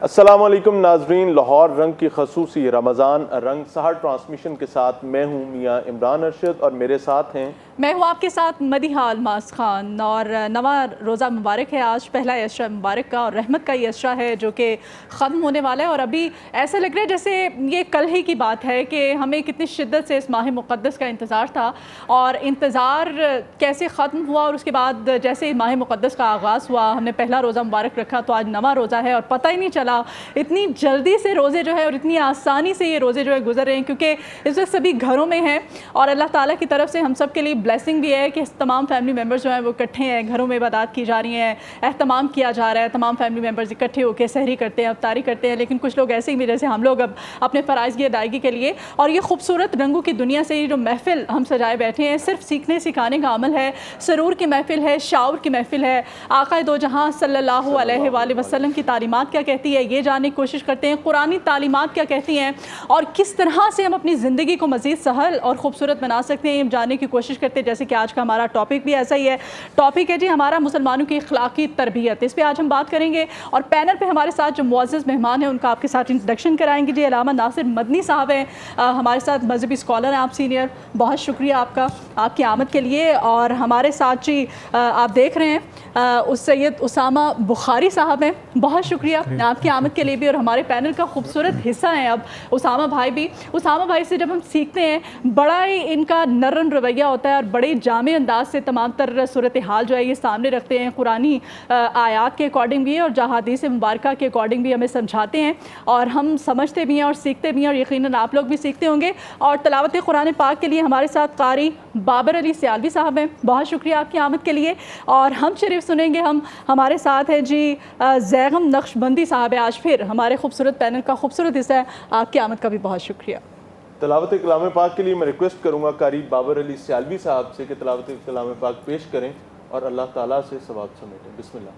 السلام علیکم ناظرین، لاہور رنگ کی خصوصی رمضان رنگ سحر ٹرانسمیشن کے ساتھ میں ہوں میاں عمران ارشد اور میرے ساتھ ہیں میں ہوں آپ کے ساتھ مدیحہ الماس خان۔ اور نواں روزہ مبارک ہے آج، پہلا عشرہ مبارک کا اور رحمت کا یہ عشرہ ہے جو کہ ختم ہونے والا ہے، اور ابھی ایسا لگ رہا ہے جیسے یہ کل ہی کی بات ہے کہ ہمیں کتنی شدت سے اس ماہ مقدس کا انتظار تھا، اور انتظار کیسے ختم ہوا، اور اس کے بعد جیسے ماہ مقدس کا آغاز ہوا ہم نے پہلا روزہ مبارک رکھا تو آج نواں روزہ ہے اور پتہ ہی نہیں چلا اتنی جلدی سے روزے جو ہے اور اتنی آسانی سے یہ روزے جو ہے گزر رہے ہیں، کیونکہ اس وقت سبھی گھروں میں ہیں اور اللہ تعالیٰ کی طرف سے ہم سب کے لیے بلیسنگ بھی ہے کہ تمام فیملی ممبرز جو ہیں وہ اکٹھے ہیں، گھروں میں عبادات کی جا رہی ہیں، اہتمام کیا جا رہا ہے، تمام فیملی ممبرز اکٹھے ہو کے سحری کرتے ہیں، افطاری کرتے ہیں، لیکن کچھ لوگ ایسے ہی بھی جیسے ہم لوگ اب اپنے فرائض کی ادائیگی کے لیے اور یہ خوبصورت رنگوں کی دنیا سے یہ جو محفل ہم سجائے بیٹھے ہیں صرف سیکھنے سکھانے کا عمل ہے، سرور کی محفل ہے، شعور کی محفل ہے، آقا دو جہاں صلی اللہ علیہ وآلہ وسلم کی تعلیمات کیا کہتی ہے یہ جاننے کی کوشش کرتے ہیں، قرآنی تعلیمات کیا کہتی ہیں اور کس طرح سے ہم اپنی زندگی کو مزید سہل اور خوبصورت بنا سکتے ہیں، ہم جاننے کی کوشش کرتے ہیں۔ جیسے کہ آج کا ہمارا ٹاپک بھی ایسا ہی ہے، ٹاپک ہے جی ہمارا مسلمانوں کی اخلاقی تربیت، اس پہ آج ہم بات کریں گے، اور پینل پہ ہمارے ساتھ جو معزز مہمان ہیں ان کا آپ کے ساتھ انٹروڈکشن کرائیں گے۔ جی علامہ ناصر مدنی صاحب ہیں ہمارے ساتھ، مذہبی اسکالر ہیں آپ، سینئر، بہت شکریہ آپ کا آپ کی آمد کے لیے۔ اور ہمارے ساتھ جی آپ دیکھ رہے ہیں سید اسامہ بخاری صاحب ہیں، بہت شکریہ آپ کی آمد کے لیے بھی، اور ہمارے پینل کا خوبصورت حصہ ہیں اب اسامہ بھائی بھی۔ اسامہ بھائی سے جب ہم سیکھتے ہیں بڑا ہی ان کا نرم رویہ ہوتا ہے اور بڑے جامع انداز سے تمام تر صورتحال جو ہے یہ سامنے رکھتے ہیں، قرآنی آیات کے اکارڈنگ بھی اور احادیث مبارکہ کے اکارڈنگ بھی ہمیں سمجھاتے ہیں، اور ہم سمجھتے بھی ہیں اور سیکھتے بھی ہیں، اور یقیناً آپ لوگ بھی سیکھتے ہوں گے۔ اور تلاوت قرآن پاک کے لیے ہمارے ساتھ قاری بابر علی سیالوی صاحب ہیں، بہت شکریہ آپ کی آمد کے لیے۔ اور ہم شریف سنیں گے، ہمارے ساتھ ہیں جی زیغم نقش بندی صاحب ہیں، آج پھر ہمارے خوبصورت پینل کا خوبصورت حصہ ہے، آپ کی آمد کا بھی بہت شکریہ۔ تلاوت کلام پاک کے لیے میں ریکویسٹ کروں گا قاری بابر علی سیالوی صاحب سے کہ تلاوت کلام پاک پیش کریں اور اللہ تعالیٰ سے ثواب سمیٹیں۔ بسم اللہ۔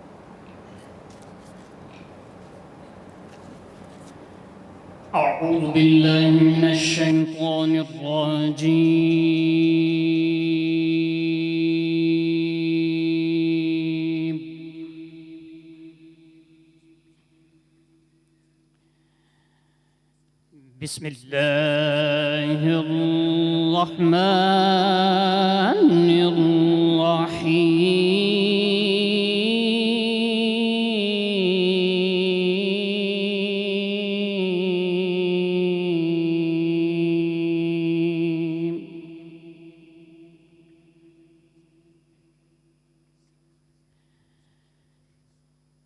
اعوذ باللہ من الشیطان الرجیم، بسم اللہ الرحمن الرحیم۔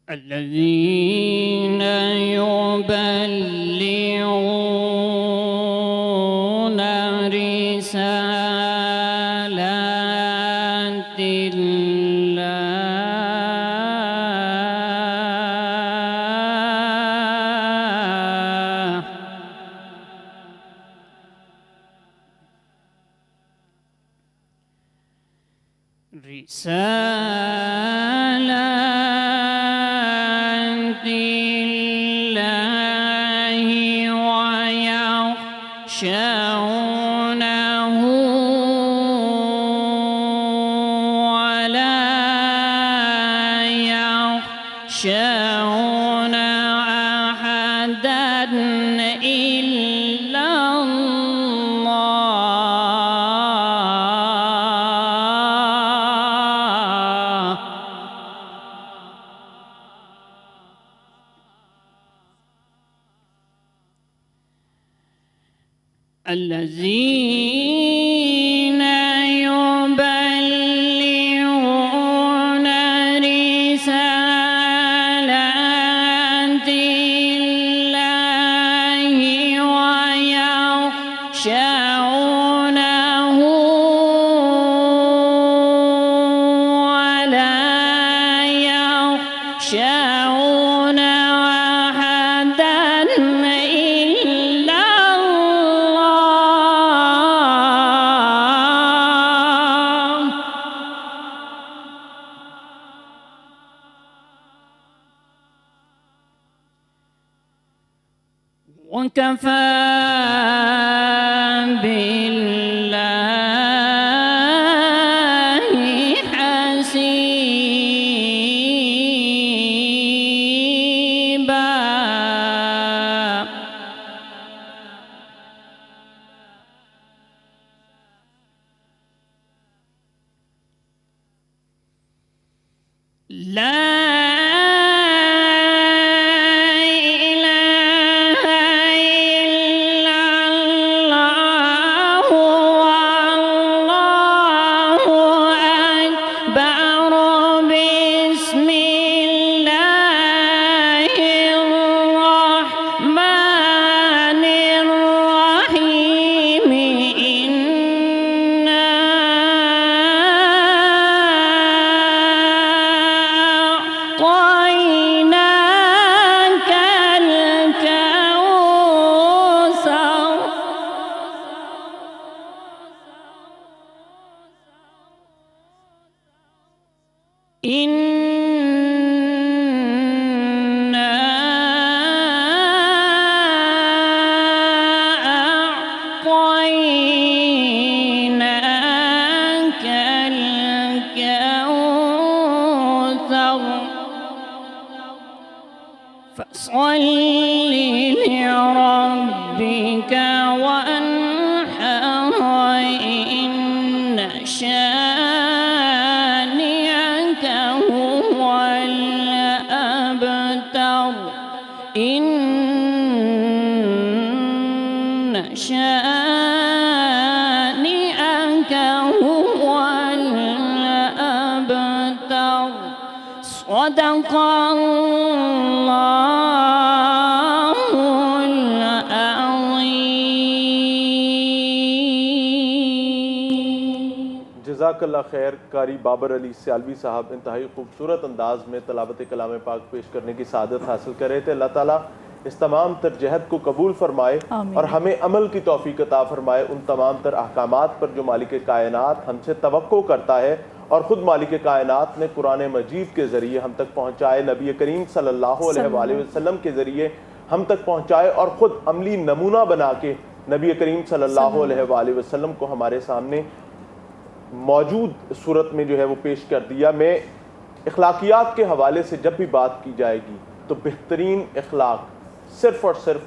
الذین یبلغون رسالات اللہ ويخشونه ولا يخشون أحدا إلا الله الذين يبلغون رسالات الله ويخشونه ولا يخشون أحدا إلا الله وكفى بالله حسيبا۔ فصل لربك وانحر إن شانئك هو الأبتر إن شانئك هو الأبتر صدق جزاک اللہ خیر قاری بابر علی سیالوی صاحب انتہائی خوبصورت انداز میں تلاوت کلام پاک پیش کرنے کی سعادت حاصل کر رہے تھے. اللہ تعالیٰ اس تمام تر جہد کو قبول فرمائے اور ہمیں عمل کی توفیق عطا فرمائے ان تمام تر احکامات پر جو مالک کائنات ہم سے توقع کرتا ہے اور خود مالک کائنات نے قرآن مجید کے ذریعے ہم تک پہنچائے, نبی کریم صلی اللہ علیہ وآلہ وسلم کے ذریعے ہم تک پہنچائے اور خود عملی نمونہ بنا کے نبی کریم صلی اللہ علیہ وآلہ وسلم کو ہمارے سامنے موجود صورت میں جو ہے وہ پیش کر دیا. میں اخلاقیات کے حوالے سے جب بھی بات کی جائے گی تو بہترین اخلاق صرف اور صرف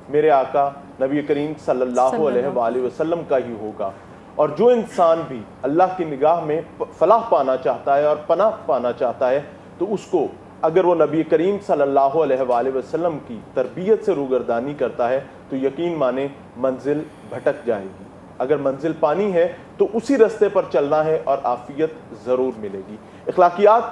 میرے آقا نبی کریم صلی اللہ علیہ وآلہ وسلم کا ہی ہوگا. اور جو انسان بھی اللہ کی نگاہ میں فلاح پانا چاہتا ہے اور پناہ پانا چاہتا ہے تو اس کو اگر وہ نبی کریم صلی اللہ علیہ وآلہ وسلم کی تربیت سے روگردانی کرتا ہے تو یقین مانے منزل بھٹک جائے گی. اگر منزل پانی ہے تو اسی رستے پر چلنا ہے اور عافیت ضرور ملے گی. اخلاقیات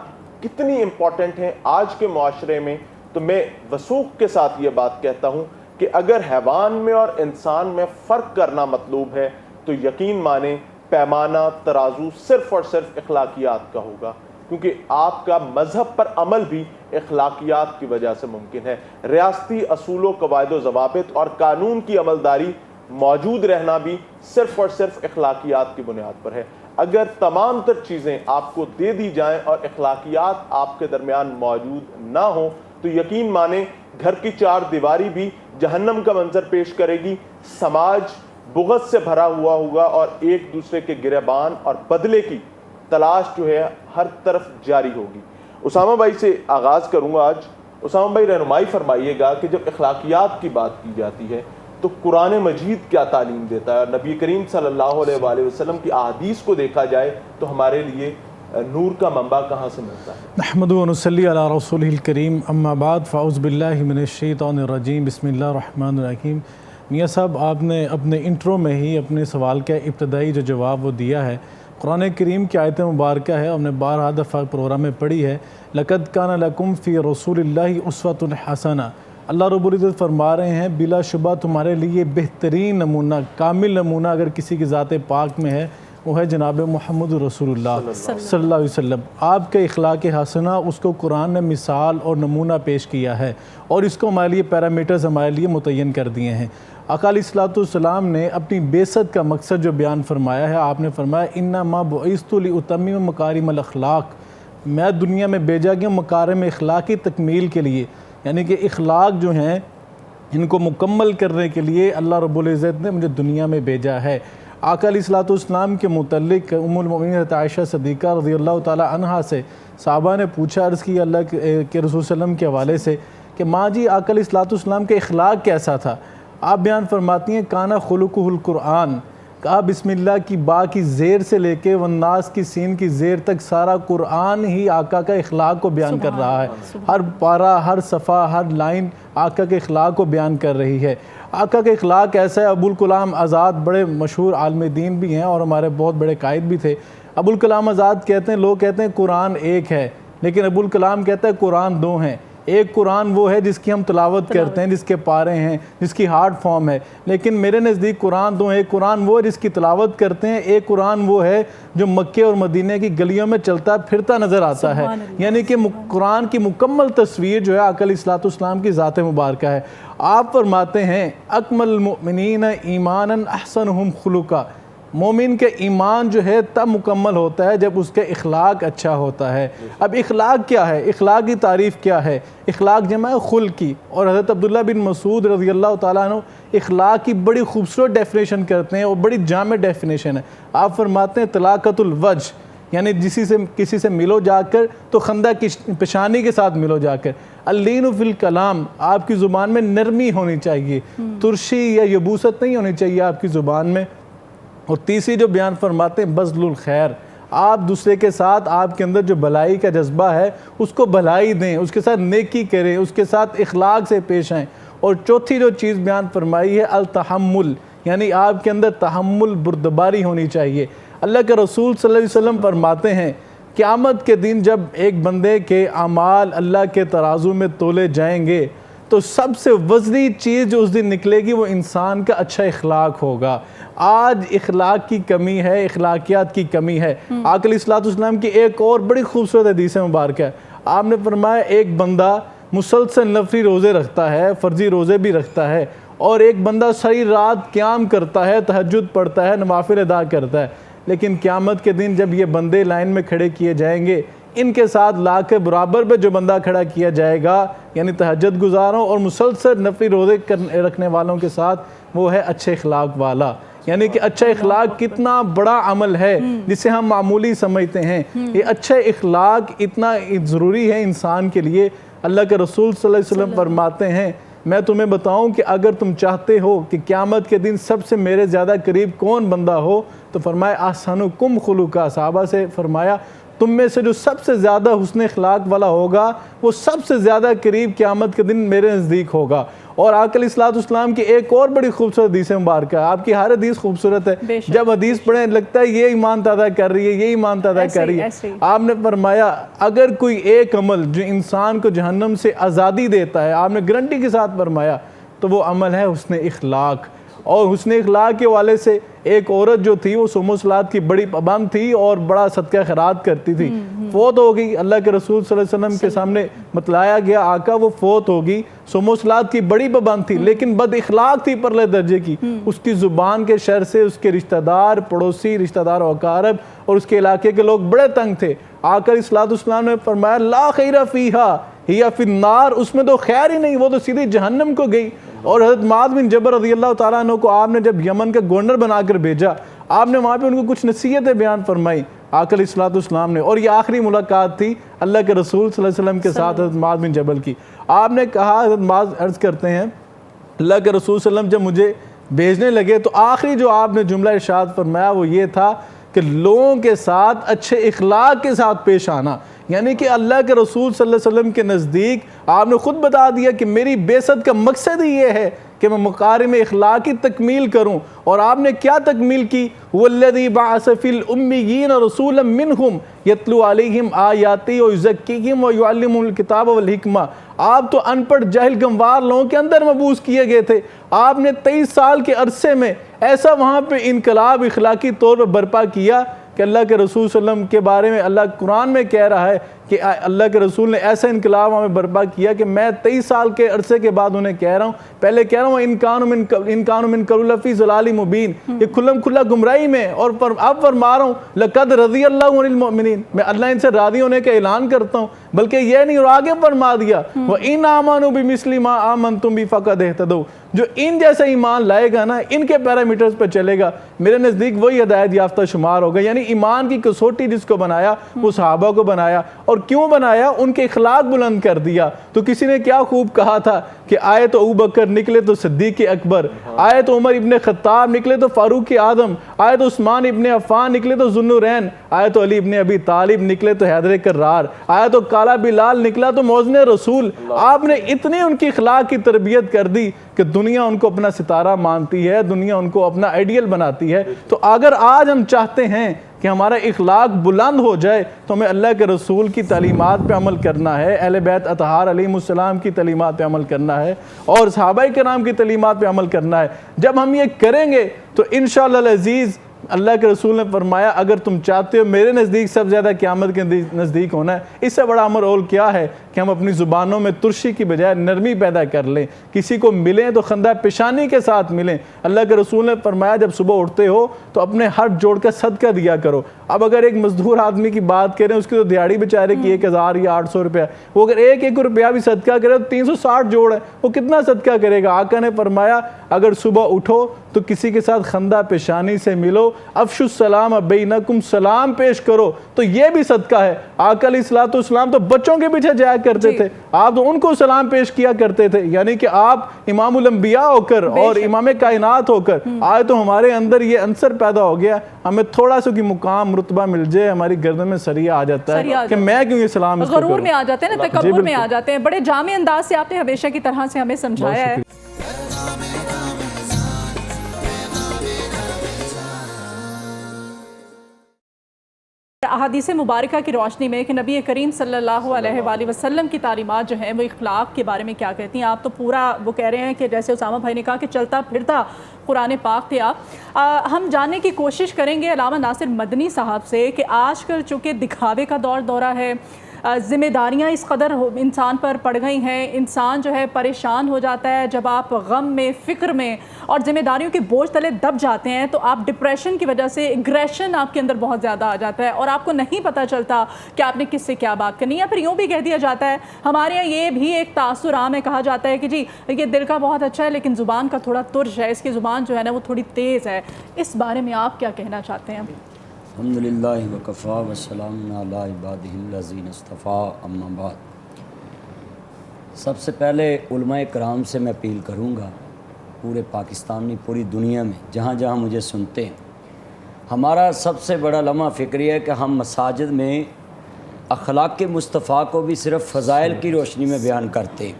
کتنی امپورٹنٹ ہیں آج کے معاشرے میں, تو میں وثوق کے ساتھ یہ بات کہتا ہوں کہ اگر حیوان میں اور انسان میں فرق کرنا مطلوب ہے تو یقین مانے پیمانہ ترازو صرف اور صرف اخلاقیات کا ہوگا, کیونکہ آپ کا مذہب پر عمل بھی اخلاقیات کی وجہ سے ممکن ہے. ریاستی اصول و قواعد و ضوابط اور قانون کی عملداری موجود رہنا بھی صرف اور صرف اخلاقیات کی بنیاد پر ہے. اگر تمام تر چیزیں آپ کو دے دی جائیں اور اخلاقیات آپ کے درمیان موجود نہ ہوں تو یقین مانیں گھر کی چار دیواری بھی جہنم کا منظر پیش کرے گی, سماج بغض سے بھرا ہوا ہوگا اور ایک دوسرے کے گریبان اور بدلے کی تلاش جو ہے ہر طرف جاری ہوگی. اسامہ بھائی سے آغاز کروں گا آج. اسامہ بھائی رہنمائی فرمائیے گا کہ جب اخلاقیات کی بات کی جاتی ہے تو قرآن مجید کیا تعلیم دیتا ہے, اور نبی کریم صلی اللہ علیہ وآلہ وسلم کی احادیث کو دیکھا جائے تو ہمارے لیے نور کا منبع کہاں سے ملتا ہے؟ نحمدہ و نصلی علی رسولہ الکریم, اما بعد فاعوذ باللہ من الشیطان الرجیم, بسم اللہ الرحمن الرحیم. میاں صاحب آپ نے اپنے انٹرو میں ہی اپنے سوال کا ابتدائی جو جواب وہ دیا ہے, قرآن کریم کی آیت مبارکہ ہے, ہم نے بارہا دفعہ پروگرام میں پڑھی ہے, لقد کان لکم فی رسول اللہ اسوۃ حسنہ. اللہ رب العزت فرما رہے ہیں بلا شبہ تمہارے لیے بہترین نمونہ, کامل نمونہ اگر کسی کی ذات پاک میں ہے وہ ہے جناب محمد رسول اللہ صلی اللہ علیہ وسلم. آپ کے اخلاق حسنہ اس کو قرآن نے مثال اور نمونہ پیش کیا ہے اور اس کو ہمارے لیے پیرامیٹرز ہمارے لیے متعین کر دیے ہیں. آقا علیہ الصلوۃ والسلام نے اپنی بعثت کا مقصد جو بیان فرمایا ہے, آپ نے فرمایا انما بعثت لاتمم مکارم الاخلاق, میں دنیا میں بھیجا گیا مکارم اخلاق کی تکمیل کے لیے, یعنی کہ اخلاق جو ہیں ان کو مکمل کرنے کے لیے اللہ رب العزت نے مجھے دنیا میں بھیجا ہے. آقا علیہ الصلوۃ والسلام کے متعلق ام المؤمنین حضرت عائشہ صدیقہ رضی اللہ تعالی عنہا سے صحابہ نے پوچھا, عرض کی اللہ کے رسول صلی اللہ علیہ وسلم کے حوالے سے کہ ماں جی آقا علیہ الصلوۃ والسلام کے اخلاق کیسا تھا؟ آپ بیان فرماتی ہیں کانا خلقہ القرآن, کہا بسم اللہ کی با کی زیر سے لے کے والناس کی سین کی زیر تک سارا قرآن ہی آقا کا اخلاق کو بیان کر رہا ہے. ہر پارہ، ہر صفحہ، ہر لائن آقا کے اخلاق کو بیان کر رہی ہے. آقا کا اخلاق ایسا ہے. ابوالکلام آزاد بڑے مشہور عالم دین بھی ہیں اور ہمارے بہت بڑے قائد بھی تھے. ابوالکلام آزاد کہتے ہیں، لوگ کہتے ہیں قرآن ایک ہے، لیکن ابوالکلام کہتا ہے قرآن دو ہیں. ایک قرآن وہ ہے جس کی ہم تلاوت کرتے ہیں، جس کے پارے ہیں، جس کی ہارڈ فارم ہے، لیکن میرے نزدیک قرآن دو ہیں. ایک قرآن وہ ہے جس کی تلاوت کرتے ہیں، ایک قرآن وہ ہے جو مکے اور مدینہ کی گلیوں میں چلتا پھرتا نظر آتا ہے. یعنی کہ قرآن کی مکمل تصویر جو ہے آقا علیہ الصلوۃ والسلام کی ذات مبارکہ ہے. آپ فرماتے ہیں اکمل المؤمنین ایمانا احسنہم خلقا، مومن کے ایمان جو ہے تب مکمل ہوتا ہے جب اس کے اخلاق اچھا ہوتا ہے. اب اخلاق کیا ہے؟ اخلاق کی تعریف کیا ہے؟ اخلاق جمع ہے خلق کی. اور حضرت عبداللہ بن مسعود رضی اللہ تعالیٰ عنہ اخلاق کی بڑی خوبصورت ڈیفینیشن کرتے ہیں اور بڑی جامع ڈیفینیشن ہے. آپ فرماتے ہیں طلاقت الوجہ، یعنی کسی سے ملو جا کر تو خندہ کی پیشانی کے ساتھ ملو جا کر. اللین فی الکلام، آپ کی زبان میں نرمی ہونی چاہیے، ترشی یا یبوست نہیں ہونی چاہیے آپ کی زبان میں. اور تیسری جو بیان فرماتے ہیں بذل الخیر، آپ دوسرے کے ساتھ آپ کے اندر جو بھلائی کا جذبہ ہے اس کو بھلائی دیں، اس کے ساتھ نیکی کریں، اس کے ساتھ اخلاق سے پیش آئیں. اور چوتھی جو چیز بیان فرمائی ہے التحمل، یعنی آپ کے اندر تحمل، بردباری ہونی چاہیے. اللہ کے رسول صلی اللہ علیہ وسلم فرماتے ہیں قیامت کے دن جب ایک بندے کے اعمال اللہ کے ترازو میں تولے جائیں گے تو سب سے وزنی چیز جو اس دن نکلے گی وہ انسان کا اچھا اخلاق ہوگا. آج اخلاق کی کمی ہے، اخلاقیات کی کمی ہے. آقا علیہ الصلوۃ والسلام کی ایک اور بڑی خوبصورت حدیث مبارکہ ہے. آپ نے فرمایا ایک بندہ مسلسل نفلی روزے رکھتا ہے، فرضی روزے بھی رکھتا ہے، اور ایک بندہ ساری رات قیام کرتا ہے، تہجد پڑھتا ہے، نوافل ادا کرتا ہے. لیکن قیامت کے دن جب یہ بندے لائن میں کھڑے کیے جائیں گے، ان کے ساتھ لا کے برابر پہ جو بندہ کھڑا کیا جائے گا، یعنی تہجد گزاروں اور مسلسل نفلی روزے رکھنے والوں کے ساتھ، وہ ہے اچھے اخلاق والا. یعنی کہ اچھا اخلاق کتنا بڑا عمل ہے جسے ہم معمولی سمجھتے ہیں. یہ اچھے اخلاق اتنا ضروری ہے انسان کے لیے. اللہ کے رسول صلی اللہ علیہ وسلم فرماتے ہیں میں تمہیں بتاؤں کہ اگر تم چاہتے ہو کہ قیامت کے دن سب سے میرے زیادہ قریب کون بندہ ہو تو فرمایا احسنکم خلقا. صحابہ سے فرمایا تم میں سے جو سب سے زیادہ حسن اخلاق والا ہوگا وہ سب سے زیادہ قریب قیامت کے دن میرے نزدیک ہوگا. اور آقا علیہ الصلوۃ والسلام کی ایک اور بڑی خوبصورت حدیث مبارکہ ہے. آپ کی ہر حدیث خوبصورت ہے، جب حدیث پڑھیں لگتا ہے یہ ایمان پیدا کر رہی ہے، یہ ایمان پیدا کر رہی ہے. آپ نے فرمایا اگر کوئی ایک عمل جو انسان کو جہنم سے آزادی دیتا ہے، آپ نے گارنٹی کے ساتھ فرمایا، تو وہ عمل ہے حسن اخلاق. اور حسن اخلاق کے والے سے ایک عورت جو تھی وہ صوم و صلات کی بڑی پابند تھی اور بڑا صدقہ خیرات کرتی تھی. فوت ہو گئی. اللہ کے رسول صلی اللہ علیہ وسلم کے سامنے بتلایا گیا آقا وہ فوت ہوگی. صوم و صلات کی بڑی پابند تھی لیکن بد اخلاق تھی پرلے درجے کی. اس کی زبان کے شر سے اس کے رشتہ دار، پڑوسی، رشتہ دار و اقارب اور اس کے علاقے کے لوگ بڑے تنگ تھے. آقا علیہ الصلوۃ والسلام نے فرمایا لا خیر فیہا ہی فی النار، اس میں تو خیر ہی نہیں، وہ تو سیدھی جہنم کو گئی. اور حضرت معاذ بن جبل رضی اللہ تعالیٰ عنہ کو آپ نے جب یمن کا گورنر بنا کر بھیجا، آپ نے وہاں پہ ان کو کچھ نصیحتیں بیان فرمائی آقا علیہ الصلوۃ والسلام نے. اور یہ آخری ملاقات تھی اللہ کے رسول صلی اللہ علیہ وسلم کے ساتھ حضرت معاذ بن جبل کی. آپ نے کہا، حضرت معاذ عرض کرتے ہیں اللہ کے رسول صلی اللہ علیہ وسلم جب مجھے بھیجنے لگے تو آخری جو آپ نے جملہ ارشاد فرمایا وہ یہ تھا کہ لوگوں کے ساتھ اچھے اخلاق کے ساتھ پیش آنا. یعنی کہ اللہ کے رسول صلی اللہ علیہ وسلم کے نزدیک آپ نے خود بتا دیا کہ میری بعثت کا مقصد ہی یہ ہے کہ میں مکارم اخلاق کی تکمیل کروں. اور آپ نے کیا تکمیل کی؟ وَالَّذِي بَعَثَ فِي الْأُمِّيِّينَ رَسُولًا مِّنْهُمْ يَتْلُو عَلَيْهِمْ آيَاتِهِ وَيُزَكِّيهِمْ وَيُعَلِّمُهُمُ الْكِتَابَ وَالْحِكْمَةَ. آپ تو ان پڑھ جاہل گنوار لوگوں کے اندر مبعوث کیے گئے تھے. آپ نے 23 سال کے عرصے میں ایسا وہاں پہ انقلاب اخلاقی طور پر برپا کیا کہ اللہ کے رسول صلی اللہ علیہ وسلم کے بارے میں اللہ قرآن میں کہہ رہا ہے کہ اللہ کے رسول نے ایسا انقلاب ہمیں برپا کیا کہ میں 23 سال کے عرصے کے بعد انہیں کہہ رہا ہوں، پہلے کہہ رہا ہوں انکان من قبل فی ضلال مبین، یہ کھلم کھلا گمراہی میں، اور اب فرما رہا ہوں لقد رضی اللہ عن المؤمنین، میں اللہ ان سے راضی ہونے کا اعلان کرتا ہوں. بلکہ یہ نہیں، اور آگے فرما دیا وَإِنْ آمَنُوا بِمِثْلِ مَا آمَنْتُمْ بِهِ فَقَدْ اهْتَدَوْا. جو ان جیسا ایمان لائے گا نا، ان کے پیرامیٹرز پہ چلے گا، میرے نزدیک وہی ہدایت یافتہ شمار ہوگا. یعنی ایمان کی کسوٹی جس کو بنایا وہ صحابہ کو بنایا. اور اور کیوں بنایا؟ ان کے اخلاق بلند کر دیا۔ تو کسی نے کیا خوب کہا تھا کہ آئے تو ابوبکر نکلے تو صدیق اکبر، آئے تو عمر ابن خطاب نکلے تو فاروق اعظم، آئے تو عثمان ابن عفان نکلے تو ذوالنورین، آئے تو علی ابن ابی طالب نکلے تو حیدر کرار، آئے تو کالا بلال نکلا تو موزن رسول۔ آپ نے اتنی ان کی اخلاق کی تربیت کر دی کہ دنیا ان کو اپنا ستارہ مانتی ہے، دنیا ان کو اپنا آئیڈیل بناتی ہے۔ تو اگر آج ہم چاہتے ہیں کہ ہمارا اخلاق بلند ہو جائے تو ہمیں اللہ کے رسول کی تعلیمات پہ عمل کرنا ہے، اہل بیت اطہار علیہم السلام کی تعلیمات پہ عمل کرنا ہے، اور صحابہ کرام کی تعلیمات پہ عمل کرنا ہے۔ جب ہم یہ کریں گے تو انشاءاللہ العزیز اللہ کے رسول نے فرمایا اگر تم چاہتے ہو میرے نزدیک سب زیادہ قیامت کے نزدیک ہونا ہے، اس سے بڑا امر اول کیا ہے کہ ہم اپنی زبانوں میں ترشی کی بجائے نرمی پیدا کر لیں، کسی کو ملیں تو خندہ پیشانی کے ساتھ ملیں۔ اللہ کے رسول نے فرمایا جب صبح اٹھتے ہو تو اپنے ہاتھ جوڑ کر صدقہ دیا کرو۔ اب اگر ایک مزدور آدمی کی بات کریں، اس کی تو دیہڑی بیچارے کی 1000 یا 800 روپیہ، وہ اگر ایک روپیہ بھی صدقہ کرے تو 360 جوڑ ہے، وہ کتنا صدقہ کرے گا؟ آقا نے فرمایا اگر صبح اٹھو تو کسی کے ساتھ خندہ پیشانی سے ملو، افشوا السلام بینکم، سلام پیش کرو، تو یہ بھی صدقہ ہے۔ آقا علیہ الصلوۃ والسلام تو بچوں کے پیچھے جایا کرتے تھے، آپ تو ان کو سلام پیش کیا کرتے تھے، یعنی کہ آپ امام الانبیاء ہو کر اور امام کائنات ہو کر آج تو ہمارے اندر یہ عنصر پیدا ہو گیا، ہمیں تھوڑا سا کی مقام رتبہ مل جائے ہماری گردن میں سریا آ جاتا ہے کہ میں کیوں یہ سلام اس کو کروں، غرور میں آ جاتے ہیں نا، تکبر میں آ جاتے ہیں۔ بڑے جامع انداز سے آپ نے ہمیشہ کی طرح سے ہمیں سمجھایا ہے۔ احادیث مبارکہ کی روشنی میں کہ نبی کریم صلی اللہ علیہ وآلہ وسلم کی تعلیمات جو ہیں وہ اخلاق کے بارے میں کیا کہتی ہیں؟ آپ تو پورا وہ کہہ رہے ہیں کہ جیسے اسامہ بھائی نے کہا کہ چلتا پھرتا قرآن پاک تھے آپ۔ ہم جاننے کی کوشش کریں گے علامہ ناصر مدنی صاحب سے کہ آج کل چونکہ دکھاوے کا دورہ ہے، ذمہ داریاں اس قدر انسان پر پڑ گئی ہیں، انسان جو ہے پریشان ہو جاتا ہے جب آپ غم میں، فکر میں اور ذمہ داریوں کے بوجھ تلے دب جاتے ہیں تو آپ ڈپریشن کی وجہ سے اگریشن آپ کے اندر بہت زیادہ آ جاتا ہے اور آپ کو نہیں پتہ چلتا کہ آپ نے کس سے کیا بات کرنی ہے۔ پھر یوں بھی کہہ دیا جاتا ہے، ہمارے یہاں یہ بھی ایک تاثر عام ہے، کہا جاتا ہے کہ جی یہ دل کا بہت اچھا ہے لیکن زبان کا تھوڑا ترش ہے، اس کی زبان جو ہے نا وہ تھوڑی تیز ہے۔ اس بارے میں آپ کیا کہنا چاہتے ہیں؟ الحمدللہ وکفا وسلام علی عبادہ الذین اصطفیٰ، اما بعد۔ سب سے پہلے علماء کرام سے میں اپیل کروں گا، پورے پاکستان نہیں پوری دنیا میں جہاں جہاں مجھے سنتے ہیں، ہمارا سب سے بڑا لمحہ فکری ہے کہ ہم مساجد میں اخلاق مصطفیٰ کو بھی صرف فضائل کی روشنی میں بیان کرتے ہیں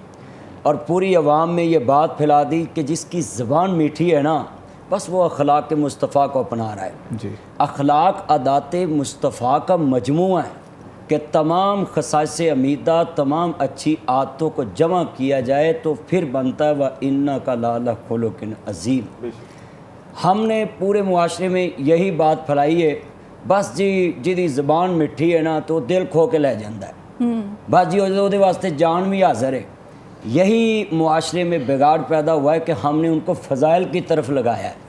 اور پوری عوام میں یہ بات پھیلا دی کہ جس کی زبان میٹھی ہے نا بس وہ اخلاق مصطفیٰ کو اپنا رہا ہے۔ جی اخلاق عادات مصطفیٰ کا مجموعہ ہے کہ تمام خصائص امیدہ، تمام اچھی عادتوں کو جمع کیا جائے تو پھر بنتا ہے وَإِنَّكَ لَعَلَىٰ خُلُقٍ عَظِيمٍ۔ ہم نے پورے معاشرے میں یہی بات پھیلائی ہے، بس جی جی زبان مٹھی ہے نا تو دل کھو کے لے جاندہ ہے، بس جی وہ واسطے جان بھی حاضر ہے۔ یہی معاشرے میں بگاڑ پیدا ہوا ہے کہ ہم نے ان کو فضائل کی طرف لگایا ہے۔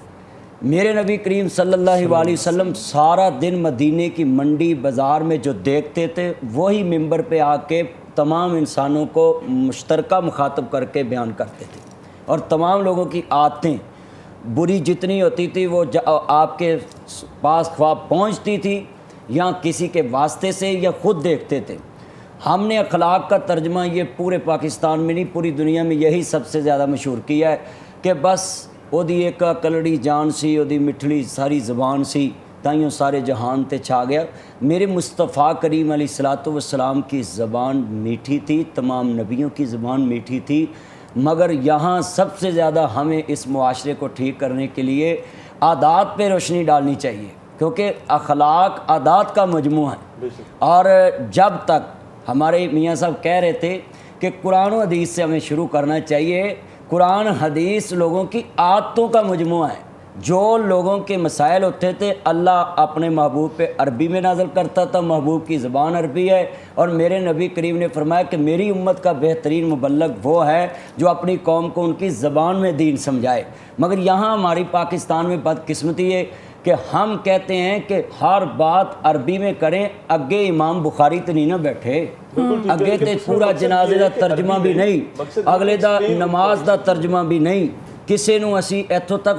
میرے نبی کریم صلی اللہ علیہ وسلم سارا دن مدینے کی منڈی بازار میں جو دیکھتے تھے وہی منبر پہ آ کے تمام انسانوں کو مشترکہ مخاطب کر کے بیان کرتے تھے، اور تمام لوگوں کی عادتیں بری جتنی ہوتی تھی وہ آپ کے پاس خواہ پہنچتی تھی یا کسی کے واسطے سے یا خود دیکھتے تھے۔ ہم نے اخلاق کا ترجمہ یہ پورے پاکستان میں نہیں پوری دنیا میں یہی سب سے زیادہ مشہور کیا ہے کہ بس وہ دی ایک کلڑی جان سی، وہ دی مٹھڑی ساری زبان سی، تائیوں سارے جہان تے چھا گیا۔ میرے مصطفیٰ کریم علیہ الصلوۃ والسلام کی زبان میٹھی تھی، تمام نبیوں کی زبان میٹھی تھی، مگر یہاں سب سے زیادہ ہمیں اس معاشرے کو ٹھیک کرنے کے لیے عادات پہ روشنی ڈالنی چاہیے، کیونکہ اخلاق عادات کا مجموعہ ہے۔ اور جب تک ہمارے میاں صاحب کہہ رہے تھے کہ قرآن و حدیث سے ہمیں شروع کرنا چاہیے، قرآن حدیث لوگوں کی عادتوں کا مجموعہ ہے۔ جو لوگوں کے مسائل ہوتے تھے اللہ اپنے محبوب پہ عربی میں نازل کرتا تھا، محبوب کی زبان عربی ہے، اور میرے نبی کریم نے فرمایا کہ میری امت کا بہترین مبلغ وہ ہے جو اپنی قوم کو ان کی زبان میں دین سمجھائے۔ مگر یہاں ہماری پاکستان میں بدقسمتی ہے کہ ہم کہتے ہیں کہ ہر بات عربی میں کریں، اگے امام بخاری تو نہیں نہ بیٹھے، اگے تے پورا جنازے دا ترجمہ بھی نہیں، اگلے دا نماز دا ترجمہ بھی نہیں، ਕਿਸੇ ਨੂੰ ਅਸੀਂ ਇੱਥੋਂ ਤੱਕ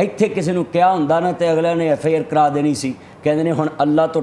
ਇੱਥੇ ਕਿਸੇ ਨੂੰ ਕਿਹਾ ਹੁੰਦਾ ਨਾ ਤੇ ਅਗਲੇ ਨੇ FIR ਕਰਾ ਦੇਣੀ ਸੀ। ਕਹਿੰਦੇ ਨੇ ਹੁਣ ਅੱਲਾ ਤੋਂ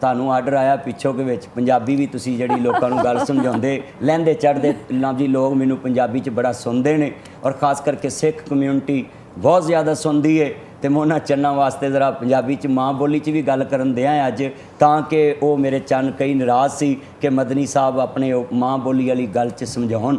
ਤੁਹਾਨੂੰ ਆਰਡਰ ਆਇਆ ਪਿੱਛੋਂ ਦੇ ਵਿੱਚ ਪੰਜਾਬੀ ਵੀ ਤੁਸੀਂ ਜਿਹੜੀ ਲੋਕਾਂ ਨੂੰ ਗੱਲ ਸਮਝਾਉਂਦੇ ਲਹਿੰਦੇ ਚੜ੍ਹਦੇ ਲਫ਼ਜ਼ੀ ਜੀ ਲੋਕ ਮੈਨੂੰ ਪੰਜਾਬੀ 'ਚ ਬੜਾ ਸੁਣਦੇ ਨੇ ਔਰ ਖਾਸ ਕਰਕੇ ਸਿੱਖ ਕਮਿਊਨਿਟੀ ਬਹੁਤ ਜ਼ਿਆਦਾ ਸੁਣਦੀ ਹੈ ਤੇ ਮੈਂ ਉਹਨਾਂ ਚੰਨਾਂ ਵਾਸਤੇ ਜ਼ਰਾ ਪੰਜਾਬੀ 'ਚ ਮਾਂ ਬੋਲੀ 'ਚ ਵੀ ਗੱਲ ਕਰਨ ਦਿਆਂ ਅੱਜ ਤਾਂ ਕਿ ਉਹ ਮੇਰੇ ਚੰਨ ਕਈ ਨਾਰਾਜ਼ ਸੀ ਕਿ ਮਦਨੀ ਸਾਹਿਬ ਆਪਣੇ ਮਾਂ ਬੋਲੀ ਵਾਲੀ ਗੱਲ 'ਚ ਸਮਝਾਉਣ।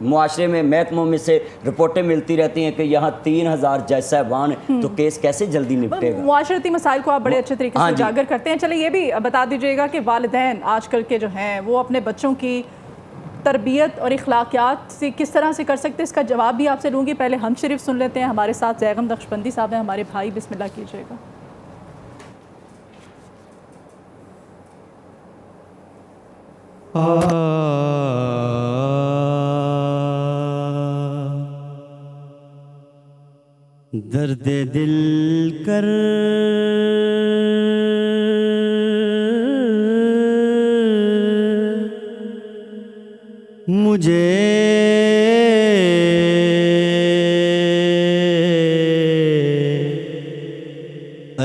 معاشرے میں محکموں میں سے رپورٹیں ملتی رہتی ہیں کہ یہاں 3000 جج صاحبان ہیں، تو کیس کیسے جلدی نپٹے گا؟ معاشرتی مسائل کو آپ بڑے اچھے طریقے سے اجاگر کرتے ہیں. چلے یہ بھی بتا دیجیے گا کہ والدین آج کل کے جو ہیں وہ اپنے بچوں کی تربیت اور اخلاقیات سے کس طرح سے کر سکتے ہیں، اس کا جواب بھی آپ سے لوں گی. پہلے ہم شریف سن لیتے ہیں. ہمارے ساتھ زیغم نقشبندی صاحب ہیں، ہمارے بھائی، بسم اللہ کیجیے گا. درد دل کر مجھے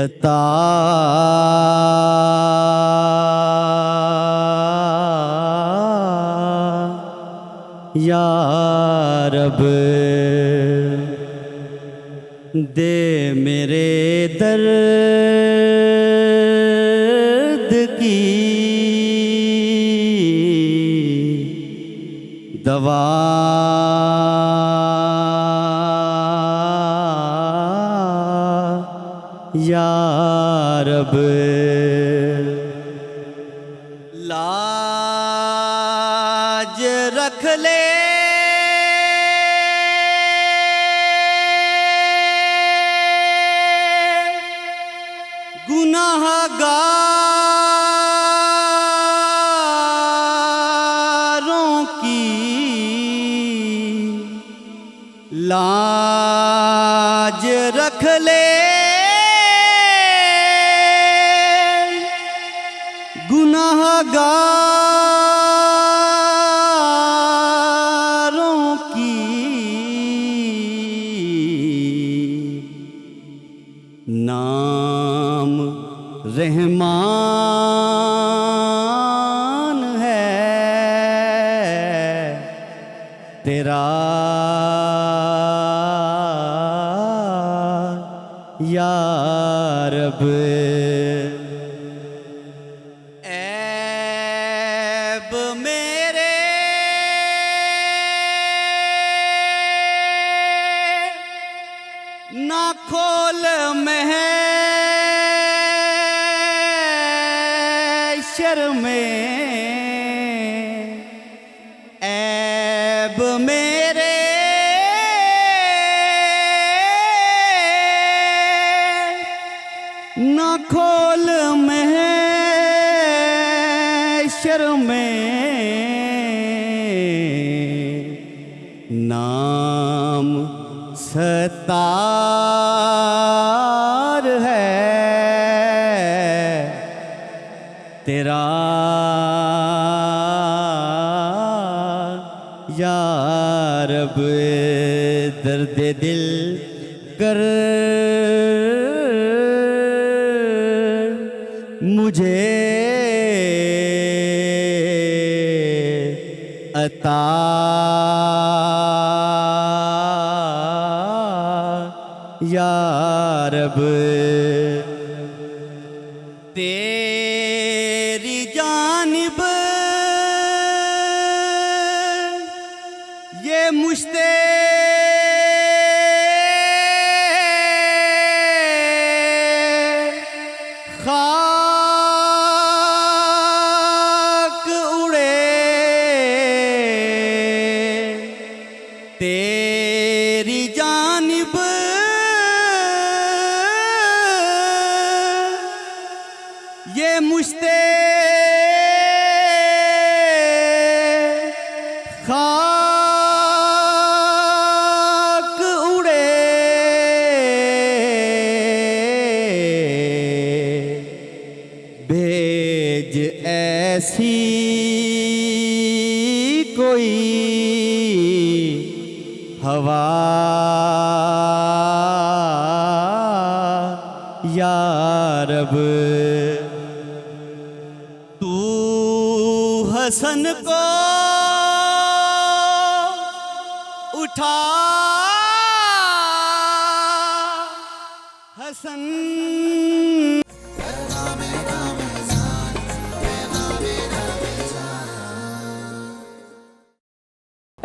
عطا یا رب، دے میرے درد کی دوا یا رب. لاج رکھ لے گناہگاروں کی، لاج رکھ لے گناہگاروں کی، نام رحمان ہے تیرا یا رب. عیب میرے نہ کھول محشر میں، عیب میرے نہ کھول محشر میں، نام ستار ہے تیرا یا رب. درد دل کر مجھے عطا یا رب. تیری جانب یہ مشتے خاک اڑے، تیری جانب یہ مشتے خاک اڑے، بھیج ایسی کوئی ہوا یا رب. تو حسن کو اٹھا، حسن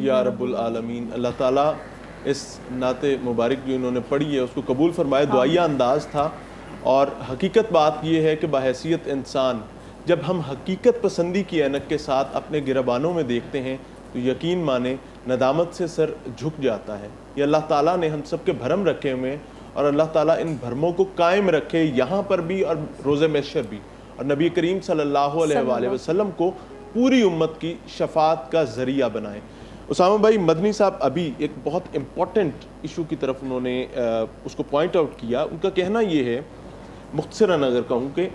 یا رب العالمین. اللہ تعالیٰ اس نعت مبارک جو انہوں نے پڑھی ہے اس کو قبول فرمائے. دعائیہ انداز تھا اور حقیقت بات یہ ہے کہ بحیثیت انسان جب ہم حقیقت پسندی کی اینک کے ساتھ اپنے گربانوں میں دیکھتے ہیں تو یقین مانیں ندامت سے سر جھک جاتا ہے. یہ اللہ تعالیٰ نے ہم سب کے بھرم رکھے ہوئے ہیں اور اللہ تعالیٰ ان بھرموں کو قائم رکھے یہاں پر بھی اور روز محشر بھی, اور نبی کریم صلی اللہ علیہ وآلہ وسلم کو پوری امت کی شفاعت کا ذریعہ بنائے. اسامہ بھائی, مدنی صاحب ابھی ایک بہت امپورٹنٹ ایشو کی طرف انہوں نے اس کو پوائنٹ آؤٹ کیا. ان کا کہنا یہ ہے, مختصراً اگر کہوں, کہ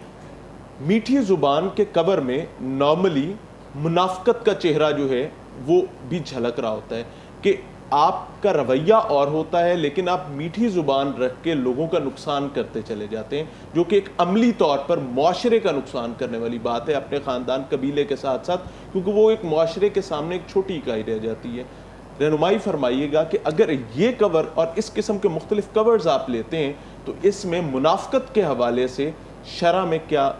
میٹھی زبان کے کور میں نارملی منافقت کا چہرہ جو ہے وہ بھی جھلک رہا ہوتا ہے کہ آپ کا رویہ اور ہوتا ہے لیکن آپ میٹھی زبان رکھ کے لوگوں کا نقصان کرتے چلے جاتے ہیں, جو کہ ایک عملی طور پر معاشرے کا نقصان کرنے والی بات ہے اپنے خاندان قبیلے کے ساتھ ساتھ, کیونکہ وہ ایک معاشرے کے سامنے ایک چھوٹی اکائی رہ جاتی ہے. رہنمائی فرمائیے گا کہ اگر یہ کور اور اس قسم کے مختلف کورز آپ لیتے ہیں تو اس میں منافقت کے حوالے سے شرع میں کیا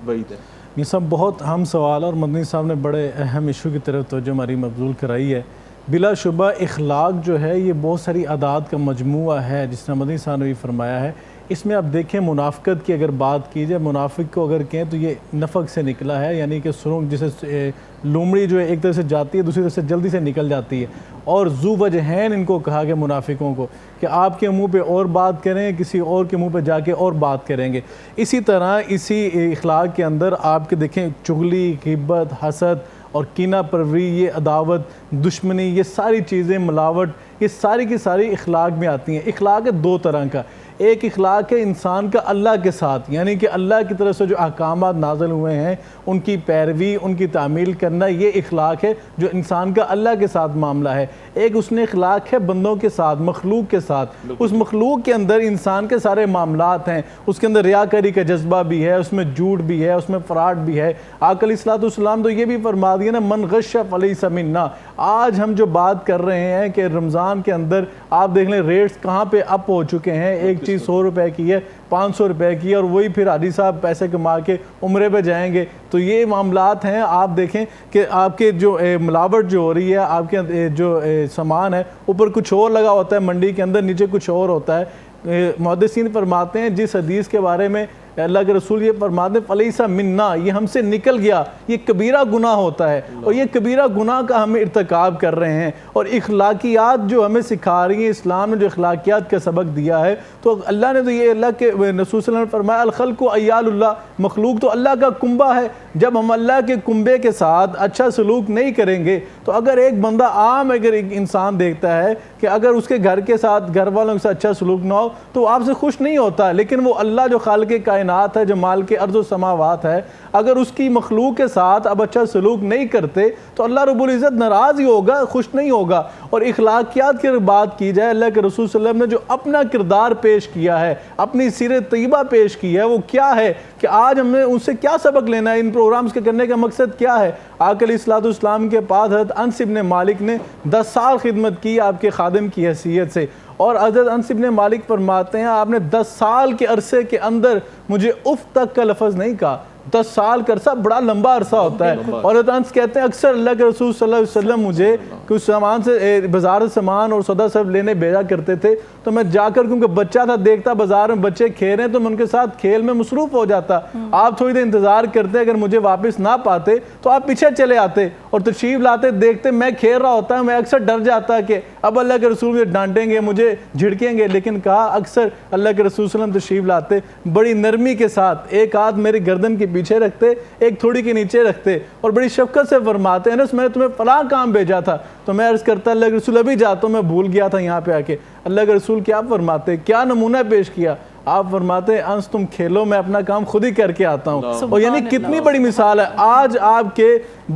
وعید ہے؟ یہ سب بہت اہم سوال اور مدنی صاحب نے بڑے اہم ایشو کی طرف توجہ ہماری مبذول کرائی ہے. بلا شبہ اخلاق جو ہے یہ بہت ساری عادات کا مجموعہ ہے, جس طرح مدنی صاحب نے بھی فرمایا ہے. اس میں آپ دیکھیں منافقت کی اگر بات کی جائے, منافق کو اگر کہیں تو یہ نفق سے نکلا ہے, یعنی کہ سرنگ جسے لومڑی جو ہے ایک طرف سے جاتی ہے دوسری طرف سے جلدی سے نکل جاتی ہے. اور ذو وجہین ان کو کہا گیا منافقوں کو, کہ آپ کے منہ پہ اور بات کریں کسی اور کے منہ پہ جا کے اور بات کریں گے. اسی طرح اسی اخلاق کے اندر آپ کے دیکھیں چغلی, غیبت, حسد اور کینہ پروری, یہ عداوت, دشمنی, یہ ساری چیزیں, ملاوٹ, یہ ساری کی ساری اخلاق میں آتی ہیں. اخلاق ہے دو طرح کا. ایک اخلاق ہے انسان کا اللہ کے ساتھ, یعنی کہ اللہ کی طرف سے جو احکامات نازل ہوئے ہیں ان کی پیروی, ان کی تعمیل کرنا, یہ اخلاق ہے جو انسان کا اللہ کے ساتھ معاملہ ہے. ایک اس نے اخلاق ہے بندوں کے ساتھ, مخلوق کے ساتھ. اس مخلوق کے اندر انسان کے سارے معاملات ہیں, اس کے اندر ریاکاری کا جذبہ بھی ہے, اس میں جھوٹ بھی ہے, اس میں فراڈ بھی ہے. آقا علیہ السلام تو یہ بھی فرما دیا نا, من غش فلیس منا. آج ہم جو بات کر رہے ہیں کہ رمضان کے اندر آپ دیکھ لیں ریٹس کہاں پہ اپ ہو چکے ہیں. ایک چیز 100 روپے کی ہے, 500 روپے کی ہے, اور وہی پھر حاجی صاحب پیسے کما کے عمرے پہ جائیں گے. تو یہ معاملات ہیں. آپ دیکھیں کہ آپ کے جو ملاوٹ جو ہو رہی ہے, آپ کے جو سامان ہے اوپر کچھ اور لگا ہوتا ہے منڈی کے اندر, نیچے کچھ اور ہوتا ہے. محدثین فرماتے ہیں جس حدیث کے بارے میں اللہ کے رسول یہ فرماتے ہیں فلیس منا, یہ ہم سے نکل گیا, یہ کبیرہ گناہ ہوتا ہے, اور یہ کبیرہ گناہ کا ہم ارتکاب کر رہے ہیں. اور اخلاقیات جو ہمیں سکھا رہی ہیں, اسلام نے جو اخلاقیات کا سبق دیا ہے, تو اللہ نے تو یہ اللہ کے رسول صلی اللہ علیہ وسلم نے فرمایا الخلق عیال اللہ, مخلوق تو اللہ کا کنبہ ہے. جب ہم اللہ کے کنبے کے ساتھ اچھا سلوک نہیں کریں گے تو اگر ایک بندہ عام اگر ایک انسان دیکھتا ہے کہ اگر اس کے گھر کے ساتھ, گھر والوں کے ساتھ اچھا سلوک نہ ہو تو وہ آپ سے خوش نہیں ہوتا, لیکن وہ اللہ جو خالق کائنات ہے, جو مالک ارض و سماوات ہے, اگر اس کی مخلوق کے ساتھ اب اچھا سلوک نہیں کرتے تو اللہ رب العزت ناراض ہی ہوگا, خوش نہیں ہوگا. اور اخلاقیات کی بات کی جائے, اللہ کے رسول صلی اللہ علیہ وسلم نے جو اپنا کردار پیش کیا ہے, اپنی سیرت طیبہ پیش کی ہے, وہ کیا ہے کہ آج ہم نے ان سے کیا سبق لینا ہے, ان پروگرامز کے کرنے کا مقصد کیا ہے. آقا علیہ السلام کے پاس حضرت انس ابن مالک نے 10 سال خدمت کی آپ کے خادم کی حیثیت سے, اور حضرت انس ابن مالک فرماتے ہیں آپ نے 10 سال کے عرصے کے اندر مجھے اف تک کا لفظ نہیں کہا. 10 سال کا عرصہ بڑا لمبا عرصہ ہوتا ہے. اور حضرت انس کہتے ہیں اکثر اللہ کے رسول صلی اللہ علیہ وسلم مجھے کچھ سامان سے بازار سامان اور سودا سب لینے بھیجا کرتے تھے, تو میں جا کر, کیونکہ بچہ تھا, دیکھتا بازار میں بچے کھیل رہے ہیں تو میں ان کے ساتھ کھیل میں مصروف ہو جاتا. آپ تھوڑی دیر انتظار کرتے, اگر مجھے واپس نہ پاتے تو آپ پیچھے چلے آتے اور تشریف لاتے, دیکھتے میں کھیل رہا ہوتا. میں اکثر ڈر جاتا کہ اب اللہ کے رسول مجھے ڈانٹیں گے, مجھے جھڑکیں گے, لیکن کہا اکثر اللہ کے رسول صلی اللہ علیہ وسلم تشریف لاتے, بڑی نرمی کے ساتھ ایک ہاتھ میری گردن کے پیچھے رکھتے, ایک تھوڑی کے نیچے رکھتے, اور بڑی شفقت سے فرماتے ہیں میں نے تمہیں فلاں کام بھیجا تھا. تو میں عرض کرتا اللہ کے رسول ابھی جاتا ہوں, میں بھول گیا تھا یہاں پہ آ کے. اللہ کے رسول کیا فرماتے, کیا نمونہ پیش کیا. آپ فرماتے انس تم کھیلو, میں اپنا کام خود ہی کر کے آتا ہوں. اور یعنی کتنی بڑی مثال ہے. آج آپ کے